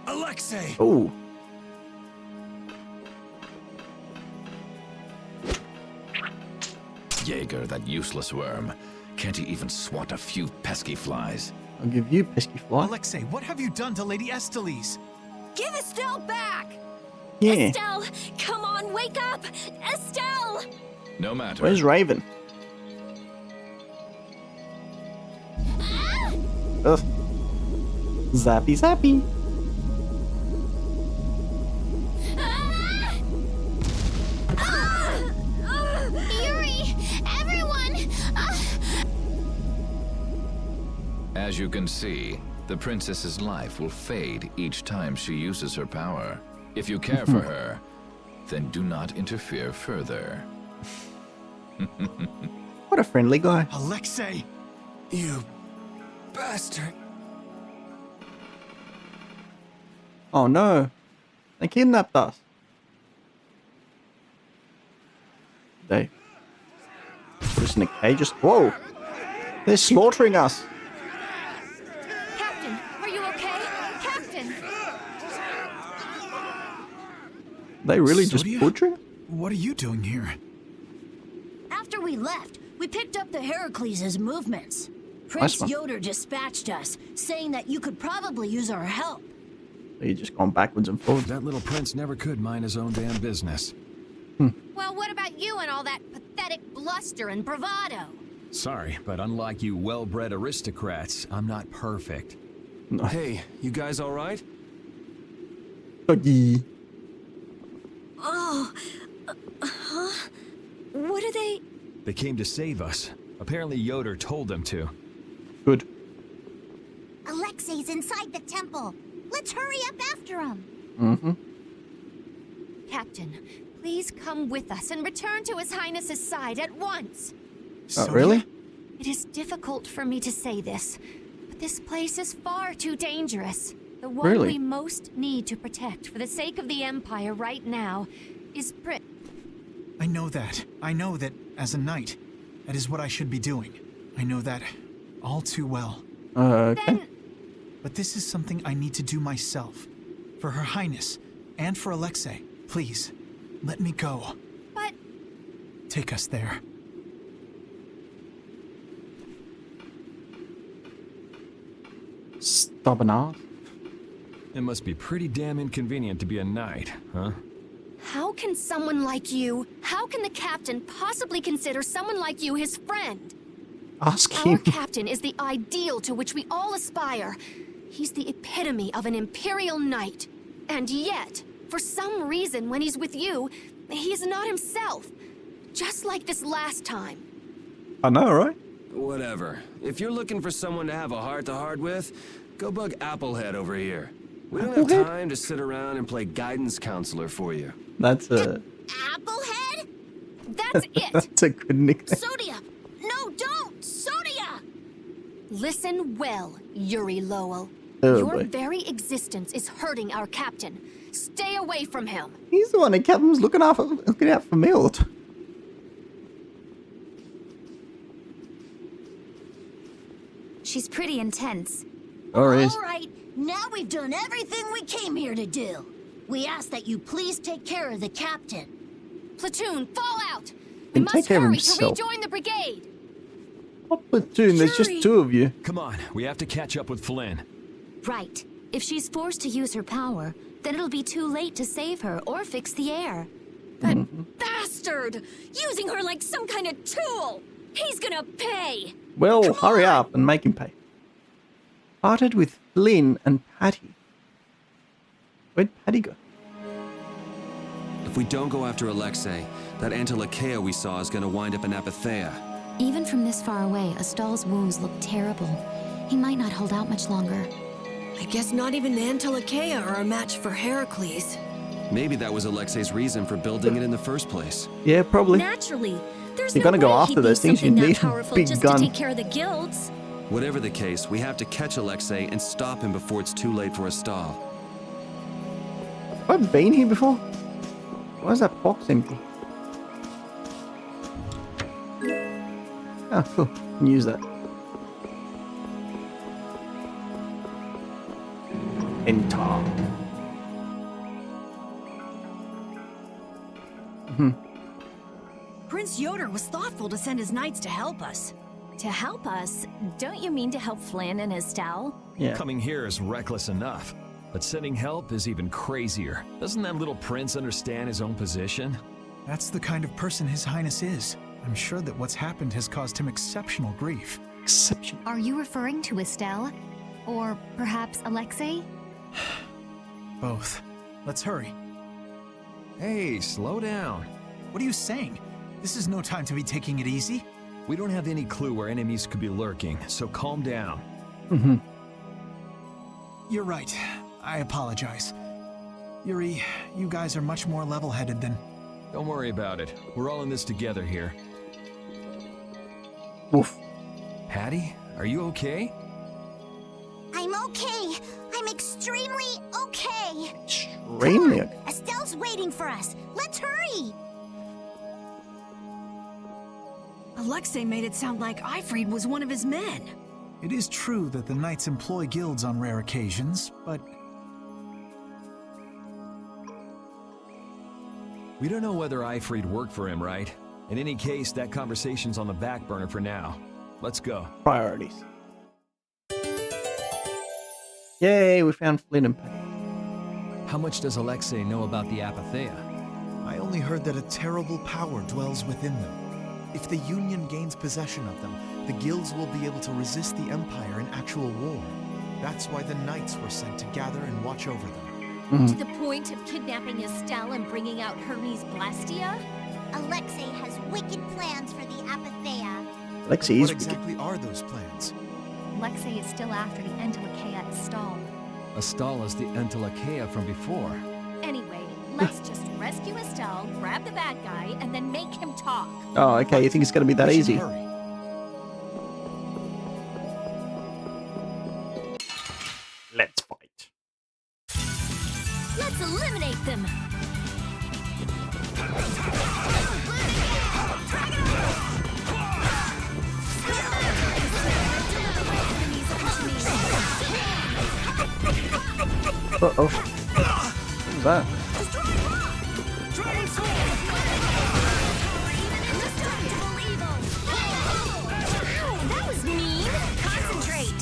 S12: Alexei!
S1: Oh.
S6: Jaeger, that useless worm. Can't he even swat a few pesky flies?
S1: I'll give you pesky fly.
S12: Alexei, what have you done to Lady Estelles?
S4: Give Estelle back!
S1: Yeah.
S9: Estelle, come on, wake up! Estelle!
S6: No matter.
S1: Where's Raven? Ugh. Zappy zappy.
S2: Yuri! Everyone!
S6: As you can see, the princess's life will fade each time she uses her power. If you care for her, then do not interfere further.
S1: What a friendly guy.
S12: Alexei! You bastard!
S1: Oh no. They kidnapped us. They put us in a cage. Just whoa. They're slaughtering us.
S15: Captain, are you okay? Captain!
S1: They really just
S12: Sodia?
S1: butchering?
S12: What are you doing here?
S4: After we left, we picked up the Heracles' movements.
S1: Nice
S4: Prince
S1: one.
S4: Yoder dispatched us, saying that you could probably use our help.
S1: So you're just going backwards and forwards.
S10: That little prince never could mind his own damn business.
S15: Well, what about you and all that pathetic bluster and bravado?
S10: Sorry, but unlike you well-bred aristocrats, I'm not perfect.
S1: No.
S8: Hey, you guys all right?
S1: Doggy.
S9: Oh, huh? What are they?
S10: They came to save us. Apparently Yoder told them to.
S1: Good.
S14: Alexei's inside the temple. Let's hurry up after him.
S1: Mm-hmm.
S15: Captain, please come with us and return to His Highness's side at once.
S1: Oh, really?
S15: It is difficult for me to say this, but this place is far too dangerous. The one
S1: Really?
S15: we most need to protect for the sake of the Empire right now is
S12: I know that. I know that as a knight, that is what I should be doing. I know that all too well.
S1: Okay.
S12: But this is something I need to do myself. For Her Highness, and for Alexei. Please, let me go.
S15: But...
S12: Take us there.
S1: Stubborn ass.
S10: It must be pretty damn inconvenient to be a knight, huh?
S15: How can someone like you, how can the captain possibly consider someone like you his friend?
S1: Ask
S15: Our
S1: him.
S15: captain is the ideal to which we all aspire. He's the epitome of an imperial knight. And yet, for some reason when he's with you, he's not himself. Just like this last time.
S1: I know, right?
S8: Whatever. If you're looking for someone to have a heart-to-heart with, go bug Applehead over here. We don't have
S1: Applehead?
S8: time to sit around and play guidance counselor for you.
S1: That's a...
S4: Applehead?
S15: That's it!
S1: That's a good nickname.
S4: Sodia! No, don't! Sodia!
S15: Listen well, Yuri Lowell.
S1: Oh,
S15: Your
S1: boy.
S15: very existence is hurting our captain. Stay away from him.
S1: He's the one that Captain's looking out for Milt.
S2: She's pretty intense.
S1: Or is.
S4: All right, now we've done everything we came here to do. We ask that you please take care of the captain.
S15: Platoon, fall out! We
S1: Can take
S15: must
S1: care of
S15: hurry
S1: himself.
S15: to rejoin the brigade.
S1: What platoon? There's just two of you.
S10: Come on, we have to catch up with Flynn.
S2: Right. If she's forced to use her power, then it'll be too late to save her or fix the air.
S9: Bastard! Using her like some kind of tool! He's gonna pay!
S1: Well, hurry up and make him pay. Parted with Flynn and Patty. Where'd Patty go?
S8: If we don't go after Alexei, that Entelexeia we saw is gonna wind up in Apatheia.
S2: Even from this far away, Estolle's wounds look terrible. He might not hold out much longer.
S4: I guess not even the Entelexeia are a match for Heracles.
S8: Maybe that was Alexei's reason for building it in the first place.
S1: Yeah, probably.
S9: Naturally. There's
S1: You're
S9: no
S1: gonna go
S9: way
S1: after
S9: he'd
S1: those
S9: be
S1: things, you
S9: something that
S1: need a
S9: powerful
S1: big
S9: just
S1: gun.
S9: to take care of the guilds.
S8: Whatever the case, we have to catch Alexei and stop him before it's too late for a stall.
S1: Have I been here before? Why is that box empty? Oh, cool. Can use that. Enter.
S4: Prince Yoder was thoughtful to send his knights to help us.
S9: To help us? Don't you mean to help Flynn and Estelle?
S1: Yeah.
S10: Coming here is reckless enough, but sending help is even crazier. Doesn't that little prince understand his own position?
S12: That's the kind of person His Highness is. I'm sure that what's happened has caused him exceptional grief.
S1: Exception.
S3: Are you referring to Estelle? Or perhaps Alexei?
S12: Both. Let's hurry.
S10: Hey, slow down.
S12: What are you saying? This is no time to be taking it easy.
S10: We don't have any clue where enemies could be lurking, so calm down.
S12: You're right. I apologize. Yuri, you guys are much more level-headed than...
S10: Don't worry about it. We're all in this together here.
S1: Oof.
S10: Patty, are you okay?
S14: I'm okay. I'm extremely okay.
S1: Extremely okay.
S14: Estelle's waiting for us. Let's hurry.
S4: Alexei made it sound like Ifrid was one of his men.
S12: It is true that the knights employ guilds on rare occasions, but...
S10: We don't know whether Ifrit worked for him, right? In any case, that conversation's on the back burner for now. Let's go.
S1: Priorities. Yay, we found Flynn and Patty.
S10: How much does Alexei know about the Apatheia?
S16: I only heard that a terrible power dwells within them. If the Union gains possession of them, the guilds will be able to resist the Empire in actual war. That's why the knights were sent to gather and watch over them.
S2: To the point of kidnapping Estelle and bringing out Hermes Blastia?
S14: Alexei has wicked plans for the Apatheia.
S1: Alexei
S16: What exactly are those plans?
S3: Alexei is still after the Entelexeia Estelle.
S10: Estelle is the Entelexeia from before.
S2: Anyway, let's just rescue Estelle, grab the bad guy, and then make him talk.
S1: Oh, okay. You think it's going to be that easy? Let's fight.
S2: Let's eliminate them.
S1: Uh-oh. What's that?
S2: That was mean. Concentrate.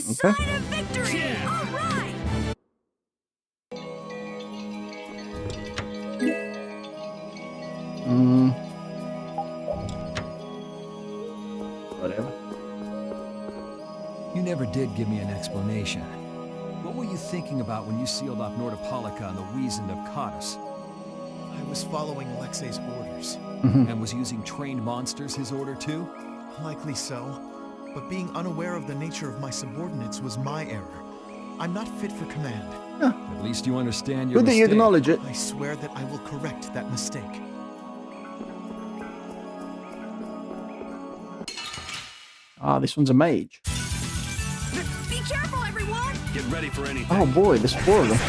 S1: Okay.
S2: Sign of victory! All right!
S1: Whatever.
S10: You never did give me an explanation. What were you thinking about when you sealed off Nordopolica and the Wiesent of Cottus?
S16: I was following Alexei's orders.
S10: And was using trained monsters his order too?
S16: Likely so. But being unaware of the nature of my subordinates was my error. I'm not fit for command.
S10: At least you understand your
S1: Good that you
S10: mistake.
S1: acknowledge it.
S16: I swear that I will correct that mistake.
S1: Ah, this one's a mage.
S2: Be careful, everyone!
S8: Get ready for anything.
S1: Oh boy, there's 4 of them.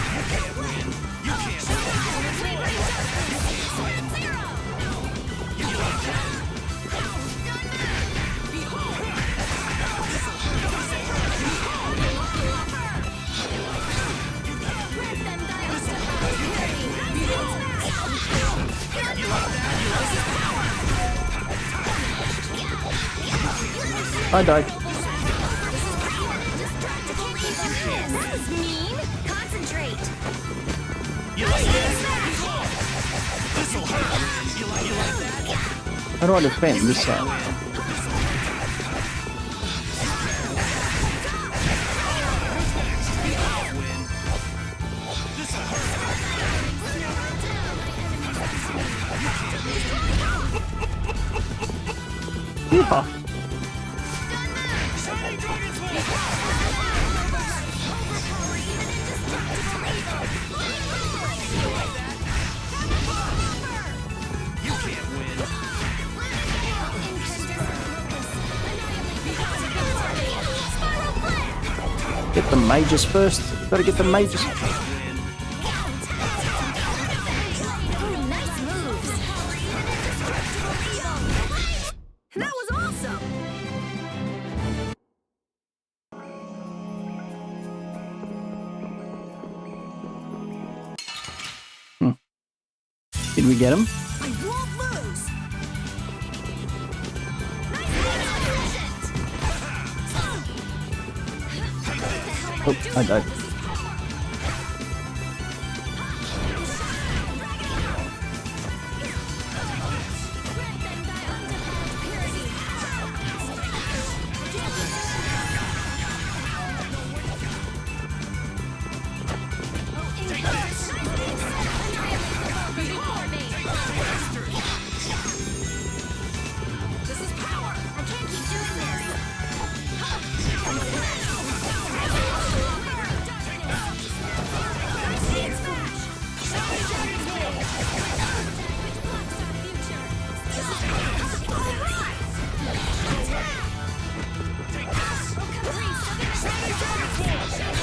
S1: I died.
S2: That was mean. Concentrate.
S1: How do I defend this side? Yeah. Get the mages first. Gotta get the mages.
S2: That was awesome!
S1: Did we get him?
S2: I won't lose!
S1: Oh, I died.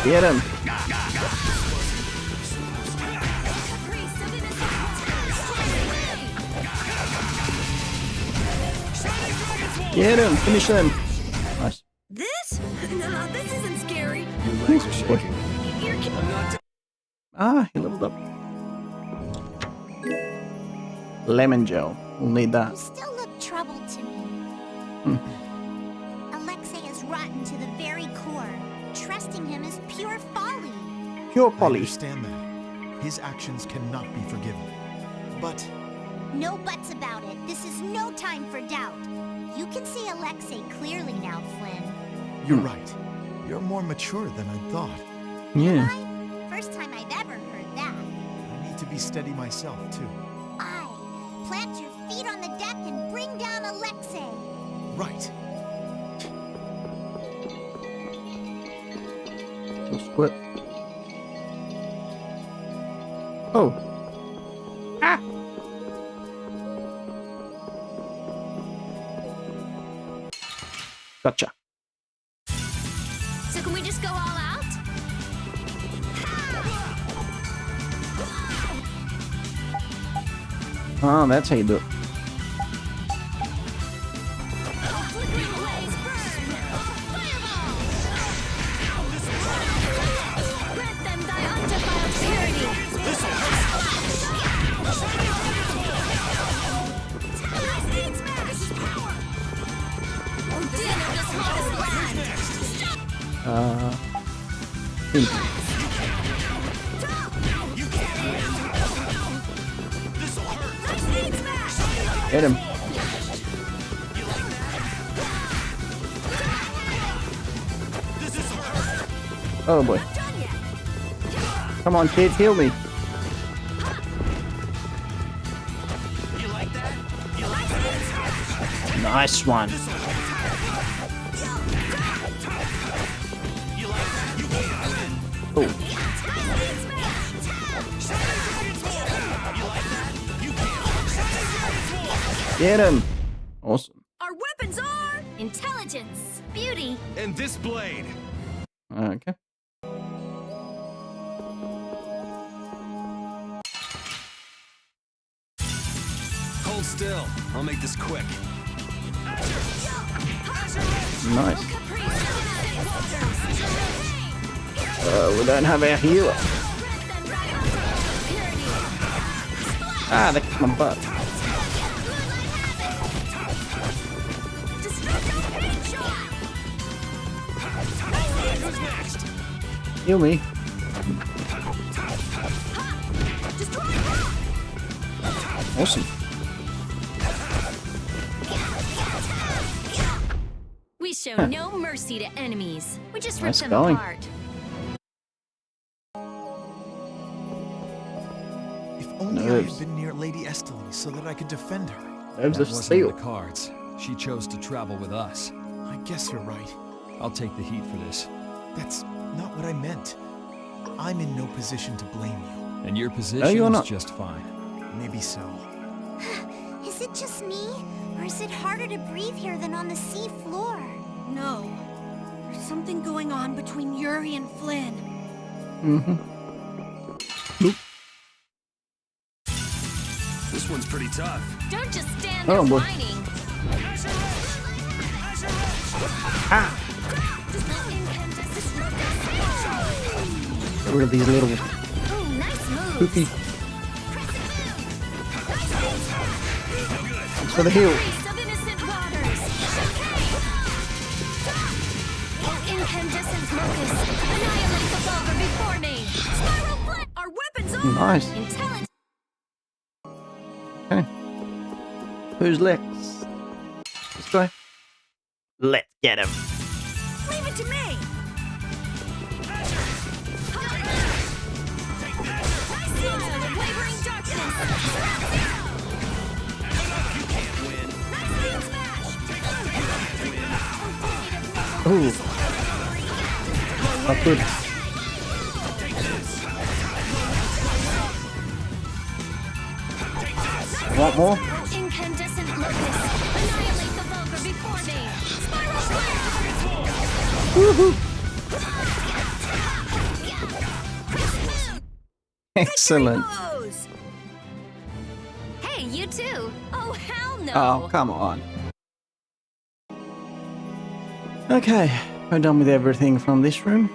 S1: Get him. Get him! Finish him! Nice.
S15: This? No, this isn't scary.
S8: Your legs are shaking.
S1: Ah, he leveled up. Lemon gel. We'll need that.
S14: You still look troubled to me. Alexei is rotten to the very core. Trusting him is pure folly.
S1: Pure
S16: I
S1: folly.
S16: understand that. His actions cannot be forgiven. But
S14: No buts about it. This is no time for doubt. You can see Alexei clearly now, Flynn.
S16: you're right. You're more mature than I thought.
S1: Yeah.
S14: First time I've ever heard that.
S16: I need to be steady myself, too.
S14: Plant your feet on the deck and bring down Alexei.
S16: Right.
S1: Split. Oh. Ah. Gotcha.
S9: So can we just go all out?
S1: Oh, that's how you do it.
S9: Let them die undefiled purity. Dinner just hottest land.
S1: Hit him. Oh boy. Come on, kid, heal me. Nice one. Oh. Get him. Awesome.
S9: Our weapons are intelligence, beauty,
S8: And this blade.
S1: Okay.
S8: Hold still. I'll make this quick.
S1: Nice. We don't have our healer. Ah, that kicked my butt. Heal me. Awesome.
S9: We show no mercy to enemies. We just rip
S1: Nice
S9: them
S1: going.
S9: apart.
S16: If only I
S1: Nerves.
S16: had been near Lady Estelle so that I could defend her.
S1: Nerves
S10: That
S1: of
S10: wasn't
S1: steel.
S10: in the cards. She chose to travel with us.
S16: I guess you're right.
S10: I'll take the heat for this.
S16: That's not what I meant. I'm in no position to blame you.
S10: And your position
S1: you're
S10: is
S1: not.
S10: just fine.
S16: Maybe so.
S14: Is it just me? Or is it harder to breathe here than on the sea floor?
S15: No. There's something going on between Yuri and Flynn.
S1: Mm-hmm.
S8: This one's pretty tough.
S9: Don't just stand there
S1: Oh, boy.
S9: whining.
S1: Ah! Get rid of these little
S9: Ooh, nice move.
S1: poopy. Thanks for the heal.
S9: Priest of innocent waters. Oh, incandescent locust. Annihilate the vulgar before me. Spiral flame. Our weapons are
S1: Nice.
S9: intelligent.
S1: Okay. Who's next? This guy. Let's get him.
S15: Leave it to me.
S9: Wavering darkness.
S1: Ooh. Not good. Want more?
S9: Incandescent locust. Annihilate the vulgar before me. Spiral flare.
S1: Woohoo! Excellent.
S9: Hey, you too. Oh, hell no.
S1: Oh, come on. Okay, we're done with everything from this room.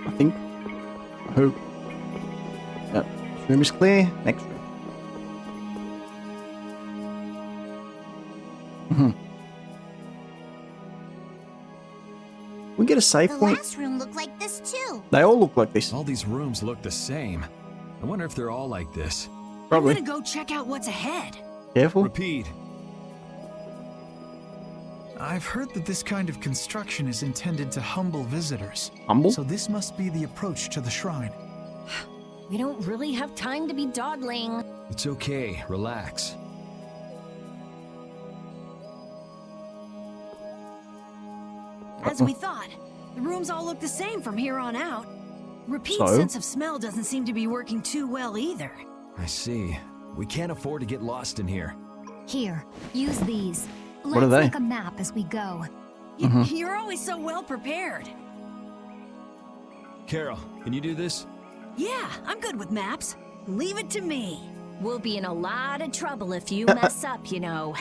S1: I think. I hope. Yep, this room is clear. Next room. We get a safe point.
S14: The last room looked like this too.
S1: They all look like this.
S10: All these rooms look the same. I wonder if they're all like this.
S1: Probably.
S4: I'm gonna go check out what's ahead.
S1: Careful.
S10: Repeat.
S12: I've heard that this kind of construction is intended to humble visitors.
S1: Humble?
S12: So this must be the approach to the shrine.
S9: We don't really have time to be dawdling.
S10: It's okay. Relax.
S4: As we thought, the rooms all look the same from here on out. Repeat's
S1: So?
S4: sense of smell doesn't seem to be working too well either.
S10: I see. We can't afford to get lost in here.
S3: Here, use these.
S1: What are
S3: Let's
S1: they?
S3: make a map as we go.
S4: You're always so well prepared.
S10: Carol, can you do this?
S4: Yeah, I'm good with maps. Leave it to me.
S9: We'll be in a lot of trouble if you mess up, you know.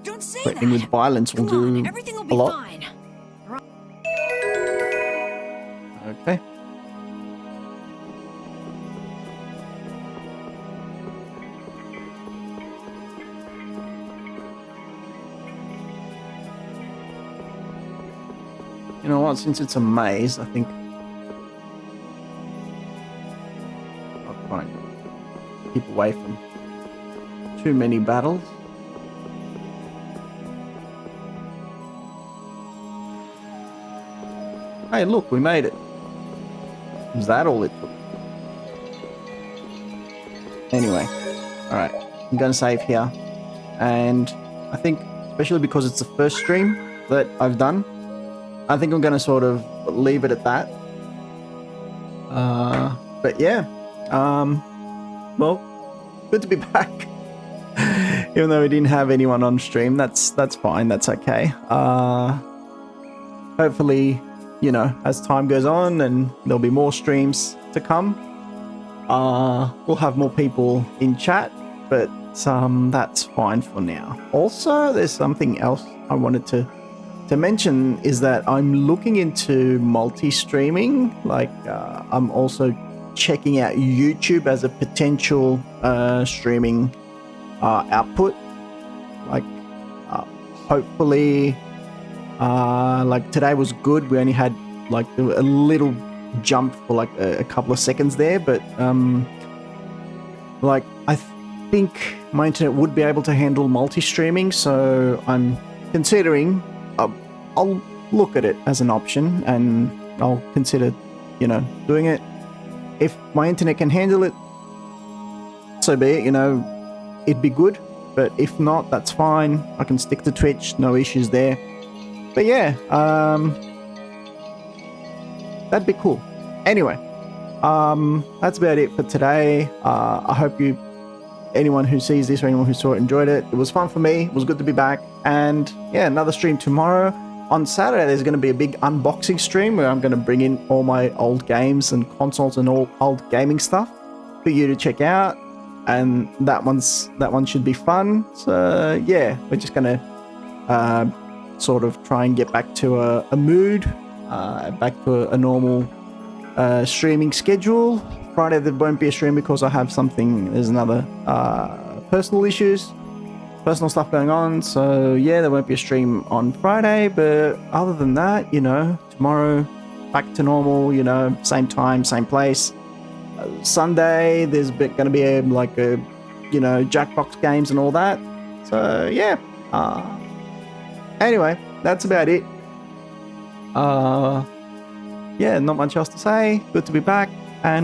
S4: Don't say
S1: Threatening
S4: that.
S1: with violence will
S4: Come on,
S1: do
S4: everything will
S1: a
S4: be
S1: lot.
S4: fine.
S1: Okay. You know what? Since it's a maze, I think I'll try and keep away from too many battles. Hey, look, we made it. Was that all it took? Anyway, alright, I'm gonna save here. And I think, especially because it's the first stream that I've done, I think I'm gonna sort of leave it at that. But yeah, well, good to be back. Even though we didn't have anyone on stream, that's fine, that's okay. Hopefully, you know, as time goes on and there'll be more streams to come, we'll have more people in chat, but that's fine for now. Also, there's something else I wanted to mention, is that I'm looking into multi-streaming. Like, I'm also checking out YouTube as a potential streaming output. Like, hopefully, like today was good. We only had like a little jump for like a couple of seconds there, but like I think my internet would be able to handle multi-streaming, so I'm considering. I'll look at it as an option, and I'll consider, you know, doing it. If my internet can handle it, so be it. You know, it'd be good. But if not, that's fine. I can stick to Twitch. No issues there. But yeah, that'd be cool. Anyway, that's about it for today. I hope anyone who sees this or anyone who saw it enjoyed it. It was fun for me. It was good to be back. And yeah, another stream tomorrow. On Saturday, there's going to be a big unboxing stream where I'm going to bring in all my old games and consoles and all old gaming stuff for you to check out. And that one should be fun. So yeah, we're just going to sort of try and get back to a mood, back to a normal streaming schedule. Friday there won't be a stream because there's another personal stuff going on, so yeah, there won't be a stream on Friday. But other than that, you know, tomorrow back to normal, you know, same time, same place. Sunday there's going to be you know, Jackbox games and all that. So yeah, anyway, that's about it. Yeah, not much else to say. Good to be back, and